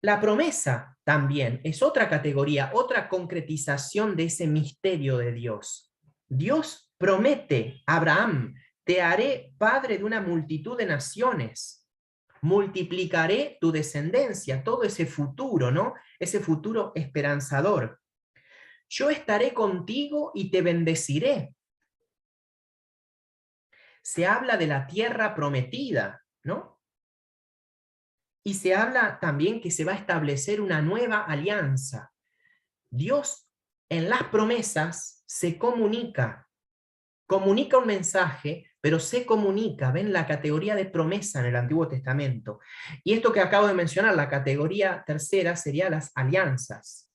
La promesa también es otra categoría, otra concretización de ese misterio de Dios. Dios promete a Abraham, te haré padre de una multitud de naciones, multiplicaré tu descendencia, todo ese futuro, ¿no? Ese futuro esperanzador. Yo estaré contigo y te bendeciré. Se habla de la tierra prometida, ¿no? Y se habla también que se va a establecer una nueva alianza. Dios en las promesas se comunica un mensaje, pero se comunica, ven la categoría de promesa en el Antiguo Testamento. Y esto que acabo de mencionar, la categoría tercera, sería las alianzas.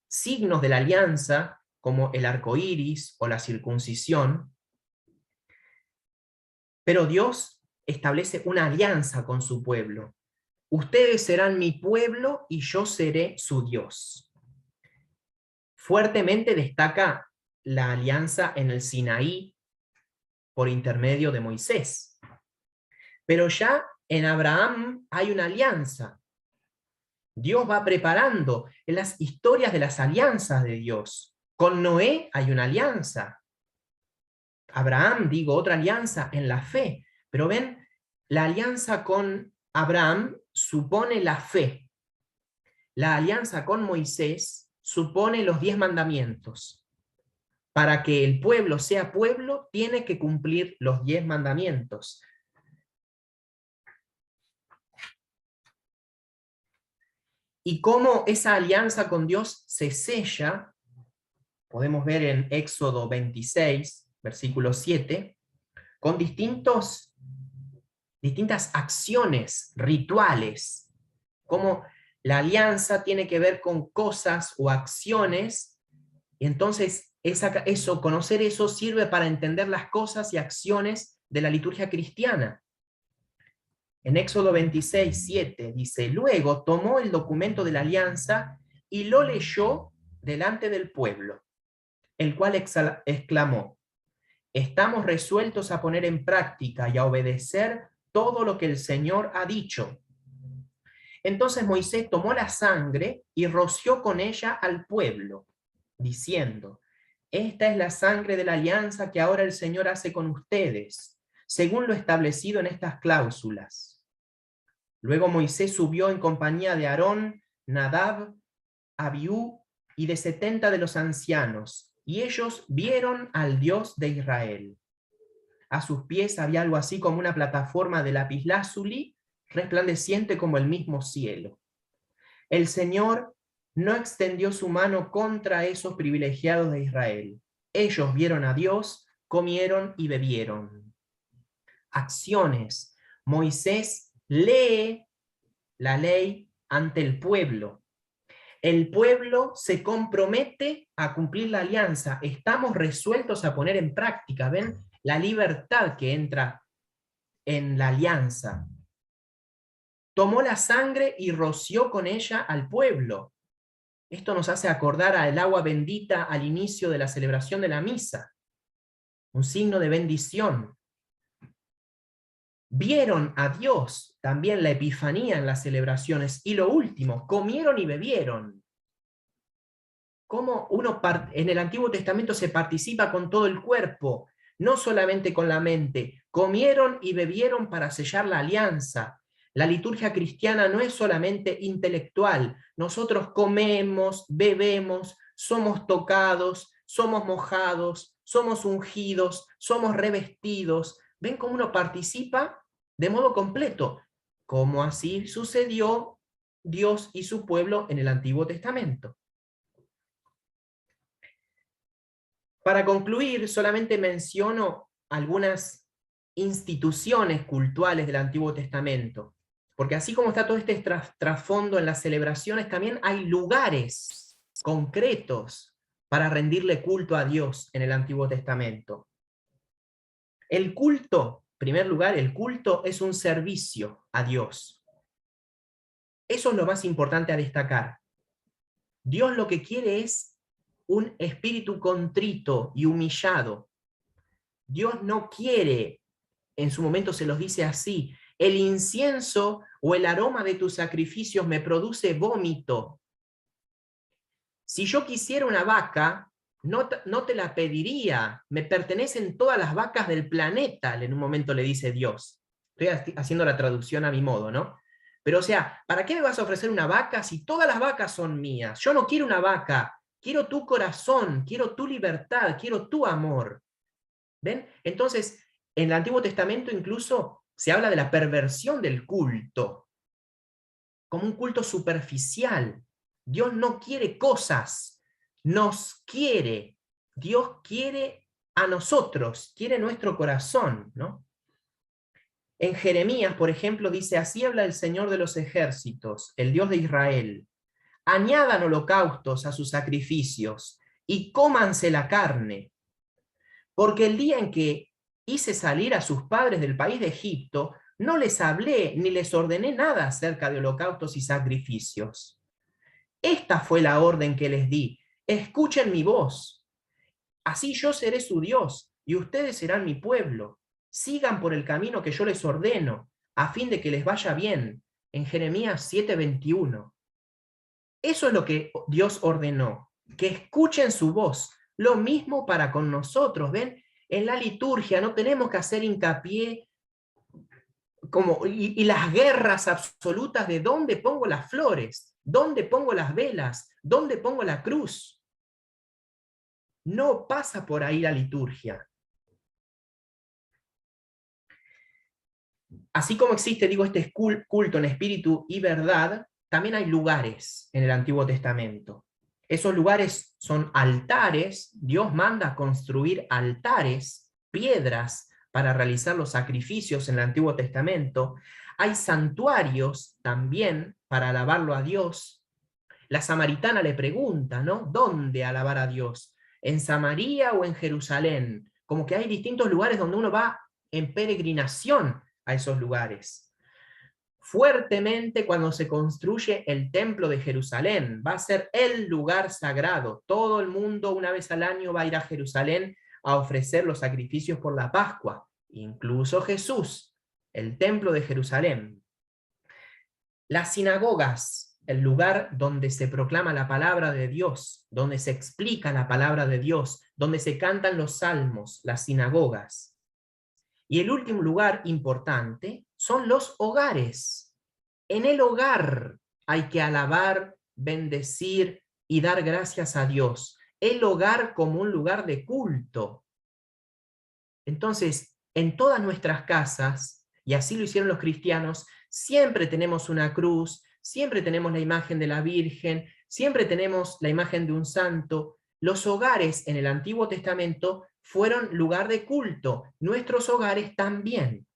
Signos de la alianza, como el arco iris o la circuncisión. Pero Dios establece una alianza con su pueblo. Ustedes serán mi pueblo y yo seré su Dios. Fuertemente destaca la alianza en el Sinaí por intermedio de Moisés. Pero ya en Abraham hay una alianza. Dios va preparando en las historias de las alianzas de Dios. Con Noé hay una alianza. Abraham, digo, otra alianza en la fe. Pero ven, la alianza con Abraham supone la fe. La alianza con Moisés supone los 10 mandamientos. Para que el pueblo sea pueblo, tiene que cumplir los 10 mandamientos. Y cómo esa alianza con Dios se sella, podemos ver en Éxodo 26, versículo 7, con distintas acciones, rituales, cómo la alianza tiene que ver con cosas o acciones, y entonces conocer eso sirve para entender las cosas y acciones de la liturgia cristiana. En Éxodo 26, 7 dice, luego tomó el documento de la alianza y lo leyó delante del pueblo, el cual exclamó, estamos resueltos a poner en práctica y a obedecer todo lo que el Señor ha dicho. Entonces Moisés tomó la sangre y roció con ella al pueblo, diciendo, esta es la sangre de la alianza que ahora el Señor hace con ustedes, según lo establecido en estas cláusulas. Luego Moisés subió en compañía de Aarón, Nadab, Abiú y de 70 de los ancianos, y ellos vieron al Dios de Israel. A sus pies había algo así como una plataforma de lapislázuli, resplandeciente como el mismo cielo. El Señor no extendió su mano contra esos privilegiados de Israel. Ellos vieron a Dios, comieron y bebieron. Acciones. Moisés lee la ley ante el pueblo. El pueblo se compromete a cumplir la alianza. Estamos resueltos a poner en práctica. ¿Ven? La libertad que entra en la alianza. Tomó la sangre y roció con ella al pueblo. Esto nos hace acordar al agua bendita al inicio de la celebración de la misa. Un signo de bendición. Vieron a Dios, también la epifanía en las celebraciones. Y lo último, comieron y bebieron. Cómo uno en el Antiguo Testamento se participa con todo el cuerpo, no solamente con la mente. Comieron y bebieron para sellar la alianza. La liturgia cristiana no es solamente intelectual. Nosotros comemos, bebemos, somos tocados, somos mojados, somos ungidos, somos revestidos. ¿Ven cómo uno participa de modo completo? Como así sucedió Dios y su pueblo en el Antiguo Testamento. Para concluir, solamente menciono algunas instituciones cultuales del Antiguo Testamento, porque así como está todo este trasfondo en las celebraciones, también hay lugares concretos para rendirle culto a Dios en el Antiguo Testamento. El culto, en primer lugar, el culto es un servicio a Dios. Eso es lo más importante a destacar. Dios lo que quiere es un espíritu contrito y humillado. Dios no quiere, en su momento se los dice así, el incienso o el aroma de tus sacrificios me produce vómito. Si yo quisiera una vaca, no te la pediría, me pertenecen todas las vacas del planeta, en un momento le dice Dios. Estoy haciendo la traducción a mi modo, ¿no? Pero o sea, ¿para qué me vas a ofrecer una vaca si todas las vacas son mías? Yo no quiero una vaca. Quiero tu corazón, quiero tu libertad, quiero tu amor. ¿Ven? Entonces, en el Antiguo Testamento incluso se habla de la perversión del culto, como un culto superficial. Dios no quiere cosas, nos quiere. Dios quiere a nosotros, quiere nuestro corazón, ¿no? En Jeremías, por ejemplo, dice, así habla el Señor de los ejércitos, el Dios de Israel. Añadan holocaustos a sus sacrificios y cómanse la carne. Porque el día en que hice salir a sus padres del país de Egipto, No les hablé ni les ordené nada acerca de holocaustos y sacrificios. Esta fue la orden que les di. Escuchen mi voz. Así yo seré su Dios y ustedes serán mi pueblo. Sigan por el camino que yo les ordeno, a fin de que les vaya bien. En Jeremías 7:21. Eso es lo que Dios ordenó, que escuchen su voz. Lo mismo para con nosotros, ¿ven? En la liturgia no tenemos que hacer hincapié y las guerras absolutas de dónde pongo las flores, dónde pongo las velas, dónde pongo la cruz. No pasa por ahí la liturgia. Así como existe, digo, este culto en espíritu y verdad, también hay lugares en el Antiguo Testamento. Esos lugares son altares. Dios manda construir altares, piedras, para realizar los sacrificios en el Antiguo Testamento. Hay santuarios también para alabarlo a Dios. La samaritana le pregunta, ¿no? ¿Dónde alabar a Dios? ¿En Samaria o en Jerusalén? Como que hay distintos lugares donde uno va en peregrinación a esos lugares. Fuertemente cuando se construye el templo de Jerusalén, va a ser el lugar sagrado. Todo el mundo una vez al año va a ir a Jerusalén a ofrecer los sacrificios por la Pascua, incluso Jesús, el templo de Jerusalén. Las sinagogas, el lugar donde se proclama la palabra de Dios, donde se explica la palabra de Dios, donde se cantan los salmos, las sinagogas. Y el último lugar importante son los hogares. En el hogar hay que alabar, bendecir y dar gracias a Dios. El hogar como un lugar de culto. Entonces, en todas nuestras casas, y así lo hicieron los cristianos, siempre tenemos una cruz, siempre tenemos la imagen de la Virgen, siempre tenemos la imagen de un santo. Los hogares en el Antiguo Testamento fueron lugar de culto. Nuestros hogares también.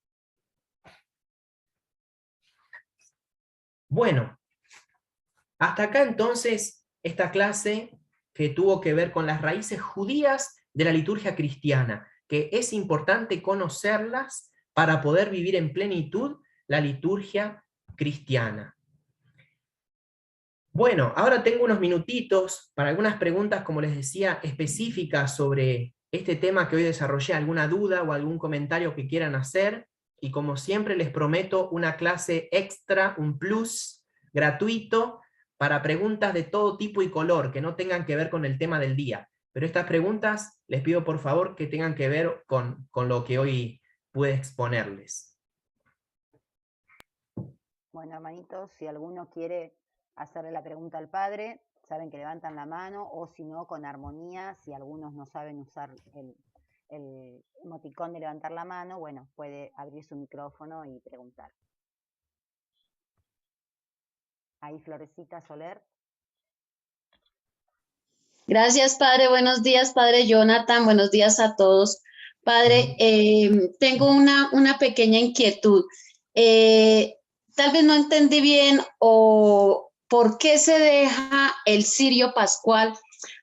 Bueno, hasta acá entonces esta clase que tuvo que ver con las raíces judías de la liturgia cristiana, que es importante conocerlas para poder vivir en plenitud la liturgia cristiana. Bueno, ahora tengo unos minutitos para algunas preguntas, como les decía, específicas sobre este tema que hoy desarrollé, alguna duda o algún comentario que quieran hacer, y como siempre les prometo una clase extra, un plus gratuito, para preguntas de todo tipo y color, que no tengan que ver con el tema del día. Pero estas preguntas les pido por favor que tengan que ver con lo que hoy pude exponerles. Bueno, hermanitos, si alguno quiere hacerle la pregunta al padre, saben que levantan la mano, o si no, con armonía, si algunos no saben usar el emoticón de levantar la mano, bueno, puede abrir su micrófono y preguntar. Ahí, Florecita Soler. Gracias, padre. Buenos días, padre Jonathan. Buenos días a todos. Padre, tengo una pequeña inquietud. Tal vez no entendí bien o por qué se deja el cirio pascual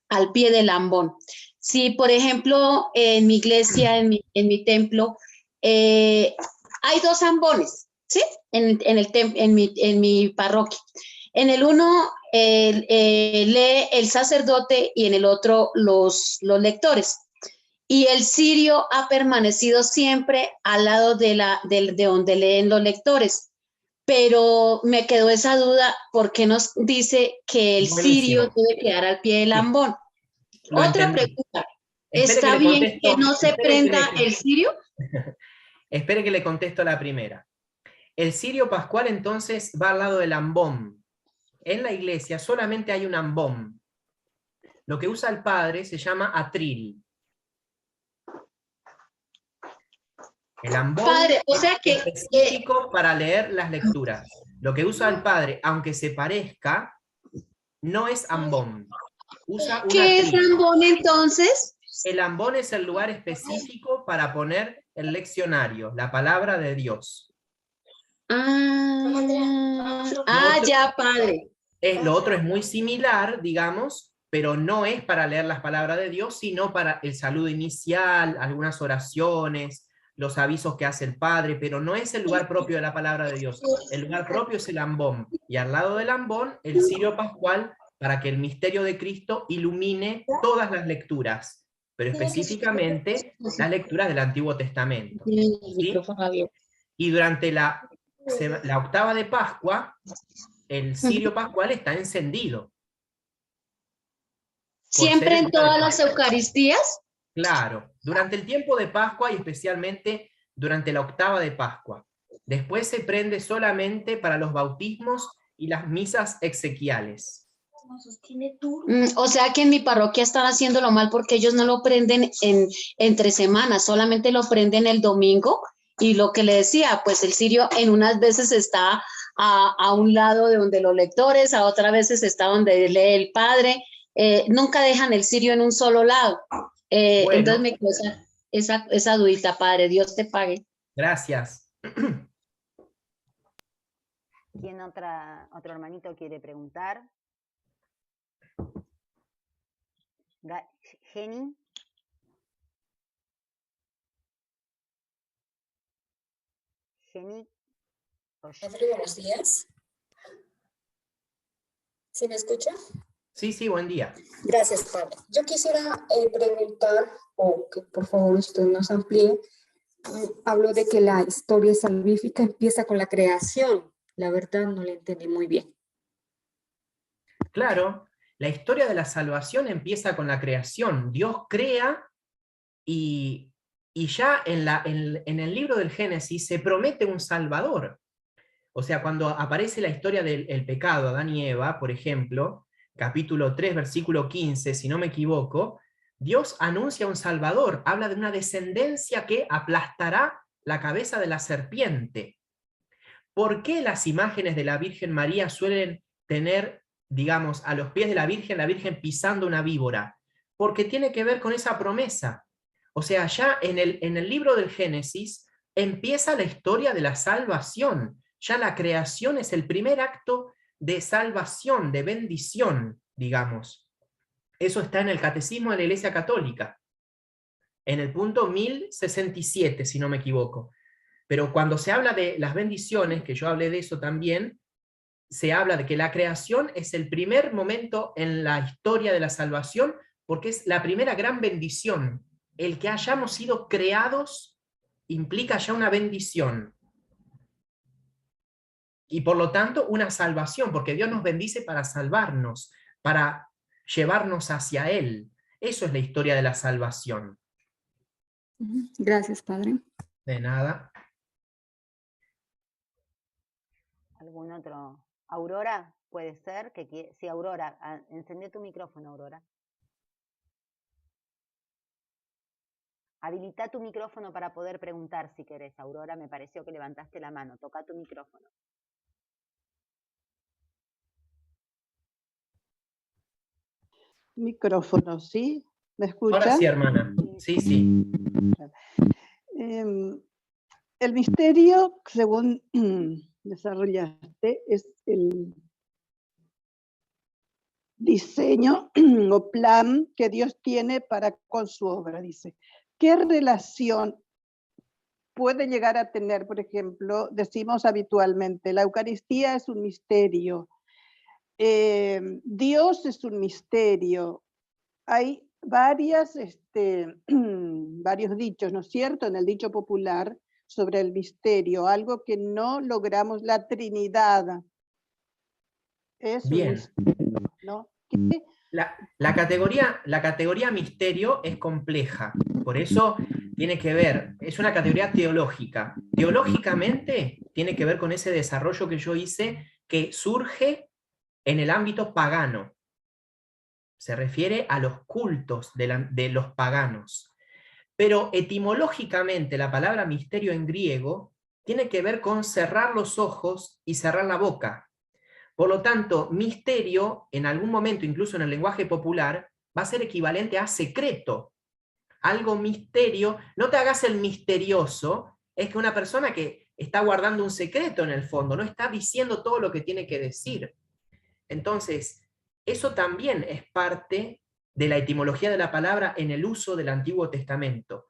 al pie del ambón. Si, por ejemplo, en mi iglesia, en mi templo, hay dos ambones, ¿sí? En mi parroquia. En el uno lee el sacerdote y en el otro los lectores. Y el cirio ha permanecido siempre al lado de donde leen los lectores. Pero me quedó esa duda, ¿por qué nos dice que el cirio debe quedar al pie del ambón? Otra pregunta, ¿está bien que no se prenda el cirio? Espere que le contesto la primera. El cirio pascual entonces va al lado del ambón. En la iglesia solamente hay un ambón. Lo que usa el padre se llama atril. El ambón padre, o sea que, es específico para leer las lecturas. Lo que usa el padre, aunque se parezca, no es ambón. Usa ¿qué es ambón entonces? El ambón es el lugar específico para poner el leccionario, la palabra de Dios. Ya, padre. Lo otro es muy similar, digamos, pero no es para leer las palabras de Dios, sino para el saludo inicial, algunas oraciones, los avisos que hace el Padre, pero no es el lugar propio de la palabra de Dios. El lugar propio es el ambón, y al lado del ambón, el cirio pascual, para que el misterio de Cristo ilumine todas las lecturas, pero específicamente las lecturas del Antiguo Testamento. ¿Sí? Y durante la octava de Pascua, el cirio pascual está encendido. ¿Siempre en todas las Eucaristías? Claro, durante el tiempo de Pascua y especialmente durante la octava de Pascua. Después se prende solamente para los bautismos y las misas exequiales. O sea que en mi parroquia están haciéndolo mal porque ellos no lo prenden entre semanas, solamente lo prenden el domingo. Y lo que le decía, pues el cirio en unas veces está a un lado de donde los lectores, a otras veces está donde lee el padre. Nunca dejan el cirio en un solo lado. Bueno, entonces me quedó esa dudita, padre. Dios te pague. Gracias. ¿Quién otro hermanito quiere preguntar? Jenny. Jenny. Padre, buenos días. ¿Sí me escucha? Sí, sí, buen día. Gracias, padre. Yo quisiera preguntar, o que por favor usted nos amplíe. Hablo de que la historia salvífica empieza con la creación. La verdad no la entendí muy bien. Claro, la historia de la salvación empieza con la creación. Dios crea y ya en el libro del Génesis se promete un Salvador. O sea, cuando aparece la historia del pecado, Adán y Eva, por ejemplo, capítulo 3, versículo 15, si no me equivoco, Dios anuncia un Salvador, habla de una descendencia que aplastará la cabeza de la serpiente. ¿Por qué las imágenes de la Virgen María suelen tener, digamos, a los pies de la Virgen pisando una víbora? Porque tiene que ver con esa promesa. O sea, ya en el libro del Génesis empieza la historia de la salvación. Ya la creación es el primer acto de salvación, de bendición, digamos. Eso está en el Catecismo de la Iglesia Católica, en el punto 1067, si no me equivoco. Pero cuando se habla de las bendiciones, que yo hablé de eso también, se habla de que la creación es el primer momento en la historia de la salvación, porque es la primera gran bendición. El que hayamos sido creados implica ya una bendición. Y por lo tanto una salvación, porque Dios nos bendice para salvarnos, para llevarnos hacia Él. Eso es la historia de la salvación. Gracias, padre. De nada. ¿Algún otro? Aurora, puede ser que sí, Aurora, encendé tu micrófono, Aurora. Habilita tu micrófono para poder preguntar si querés, Aurora. Me pareció que levantaste la mano. Toca tu micrófono. Micrófono, ¿sí? ¿Me escucha? Ahora sí, hermana. Sí, sí. El misterio, según desarrollaste, es el diseño o plan que Dios tiene para con su obra, dice. ¿Qué relación puede llegar a tener, por ejemplo, decimos habitualmente, la Eucaristía es un misterio, Dios es un misterio? Hay varios dichos, ¿no es cierto?, en el dicho popular sobre el misterio, algo que no logramos, la Trinidad es un misterio, ¿no? La categoría misterio es compleja, por eso tiene que ver, es una categoría teológica. Teológicamente tiene que ver con ese desarrollo que yo hice que surge en el ámbito pagano. Se refiere a los cultos de los paganos. Pero etimológicamente la palabra misterio en griego tiene que ver con cerrar los ojos y cerrar la boca. Por lo tanto, misterio, en algún momento, incluso en el lenguaje popular, va a ser equivalente a secreto. Algo misterio, no te hagas el misterioso, es que una persona que está guardando un secreto en el fondo, no está diciendo todo lo que tiene que decir. Entonces, eso también es parte de la etimología de la palabra en el uso del Antiguo Testamento.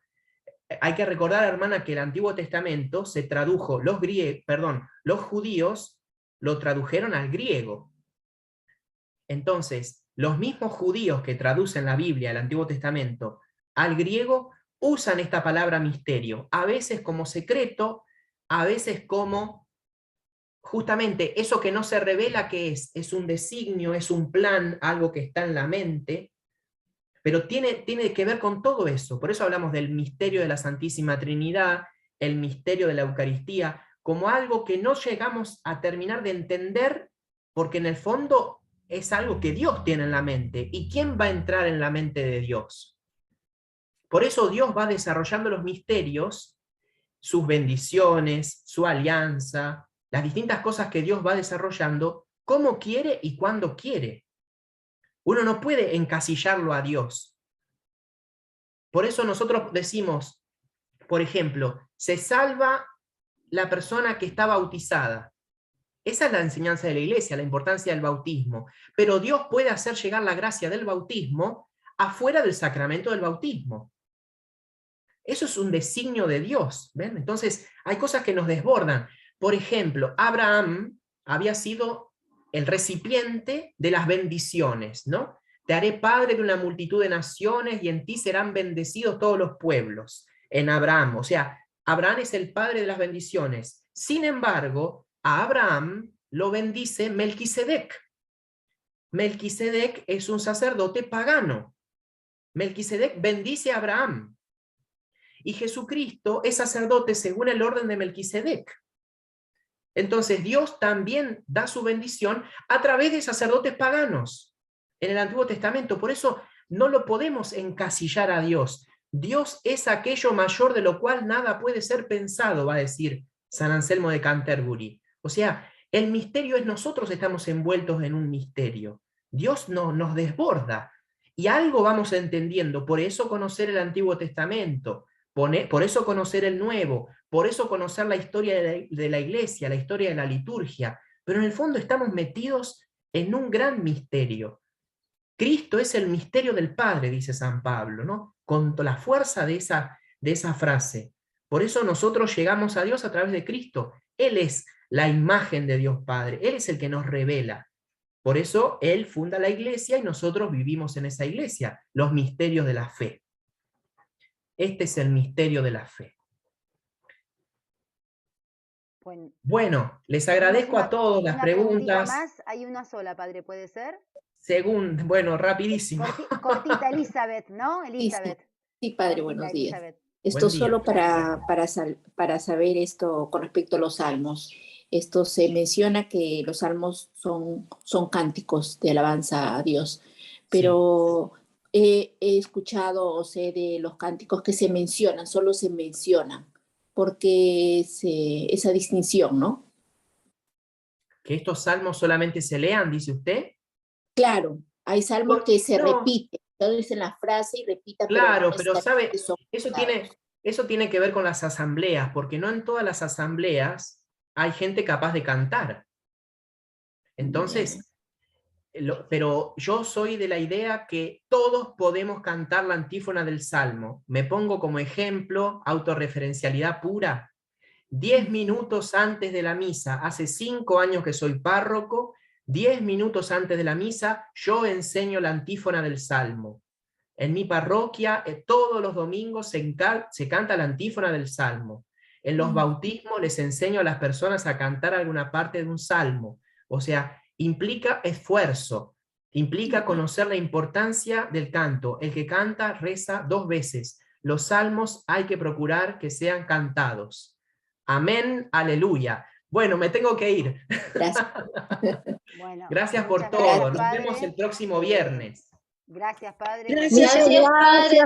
hay que recordar, hermana, que el Antiguo Testamento se tradujo, los judíos lo tradujeron al griego. Entonces, los mismos judíos que traducen la Biblia, el Antiguo Testamento, al griego, usan esta palabra misterio, a veces como secreto, a veces como justamente eso que no se revela que es un designio, es un plan, algo que está en la mente, pero tiene que ver con todo eso. Por eso hablamos del misterio de la Santísima Trinidad, el misterio de la Eucaristía, como algo que no llegamos a terminar de entender, porque en el fondo es algo que Dios tiene en la mente. ¿Y quién va a entrar en la mente de Dios? Por eso Dios va desarrollando los misterios, sus bendiciones, su alianza, las distintas cosas que Dios va desarrollando, como quiere y cuando quiere. Uno no puede encasillarlo a Dios. Por eso nosotros decimos, por ejemplo, se salva la persona que está bautizada. Esa es la enseñanza de la Iglesia, la importancia del bautismo. Pero Dios puede hacer llegar la gracia del bautismo afuera del sacramento del bautismo. Eso es un designio de Dios, ¿ven? Entonces, hay cosas que nos desbordan. Por ejemplo, Abraham había sido el recipiente de las bendiciones, ¿no? Te haré padre de una multitud de naciones y en ti serán bendecidos todos los pueblos. En Abraham, o sea, Abraham es el padre de las bendiciones. Sin embargo, a Abraham lo bendice Melquisedec. Melquisedec es un sacerdote pagano. Melquisedec bendice a Abraham. Y Jesucristo es sacerdote según el orden de Melquisedec. Entonces Dios también da su bendición a través de sacerdotes paganos en el Antiguo Testamento. Por eso no lo podemos encasillar a Dios. Dios es aquello mayor de lo cual nada puede ser pensado, va a decir San Anselmo de Canterbury. O sea, el misterio es nosotros estamos envueltos en un misterio. Dios nos desborda y algo vamos entendiendo. Por eso conocer el Antiguo Testamento. Por eso conocer el Nuevo, por eso conocer la historia de la Iglesia, la historia de la liturgia, pero en el fondo estamos metidos en un gran misterio. Cristo es el misterio del Padre, dice San Pablo, ¿no? Con la fuerza de esa frase. Por eso nosotros llegamos a Dios a través de Cristo. Él es la imagen de Dios Padre, Él es el que nos revela. Por eso Él funda la Iglesia y nosotros vivimos en esa Iglesia, los misterios de la fe. Este es el misterio de la fe. Bueno, les agradezco a todos las preguntas. Más, hay una sola, padre, ¿puede ser? Bueno, rapidísimo. Cortita, Elizabeth, ¿no? Elizabeth. Sí, padre, buenos días. Elizabeth. Esto solo para saber esto con respecto a los salmos. Esto se menciona que los salmos son cánticos de alabanza a Dios, pero he escuchado o sé de los cánticos que se mencionan, solo se mencionan, porque esa distinción, ¿no? ¿Que estos salmos solamente se lean, dice usted? Claro, hay salmos que se repiten, solo dicen la frase y repita. Claro, pero sabe, eso tiene que ver con las asambleas, porque no en todas las asambleas hay gente capaz de cantar. Entonces, pero yo soy de la idea que todos podemos cantar la antífona del Salmo. Me pongo como ejemplo, autorreferencialidad pura. 10 minutos antes de la misa, hace 5 años que soy párroco, 10 minutos antes de la misa, yo enseño la antífona del Salmo. En mi parroquia, todos los domingos se canta la antífona del Salmo. En los bautismos les enseño a las personas a cantar alguna parte de un salmo. O sea, implica esfuerzo, implica conocer la importancia del canto. El que canta reza 2 veces. Los salmos hay que procurar que sean cantados. Amén, aleluya. Bueno, me tengo que ir. Gracias. Bueno, gracias por todo. Nos vemos el próximo viernes. Gracias, padre. Gracias, padre.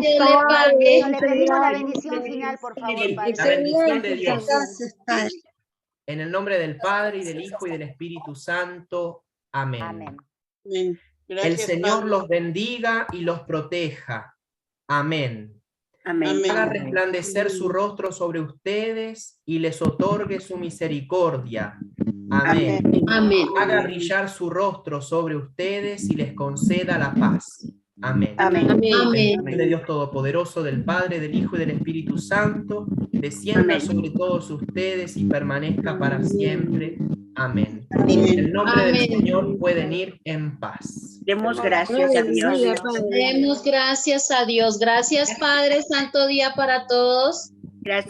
Le pedimos la bendición final, por favor, padre. La bendición de Dios. En el nombre del Padre, y del Hijo, y del Espíritu Santo. Amén. Amén. Gracias, el Señor padre. los bendiga y los proteja. Amén. Amén. Haga resplandecer su rostro sobre ustedes y les otorgue su misericordia. Amén. Amén. Haga brillar su rostro sobre ustedes y les conceda la paz. Amén. Amén. Amén. El de Dios Todopoderoso, del Padre, del Hijo y del Espíritu Santo, descienda Amén. sobre todos ustedes y permanezca para siempre. Amén. En Amén. el nombre del Amén. Señor pueden ir en paz. Demos gracias a Dios. Demos gracias a Dios. Gracias, Padre. Santo día para todos. Gracias.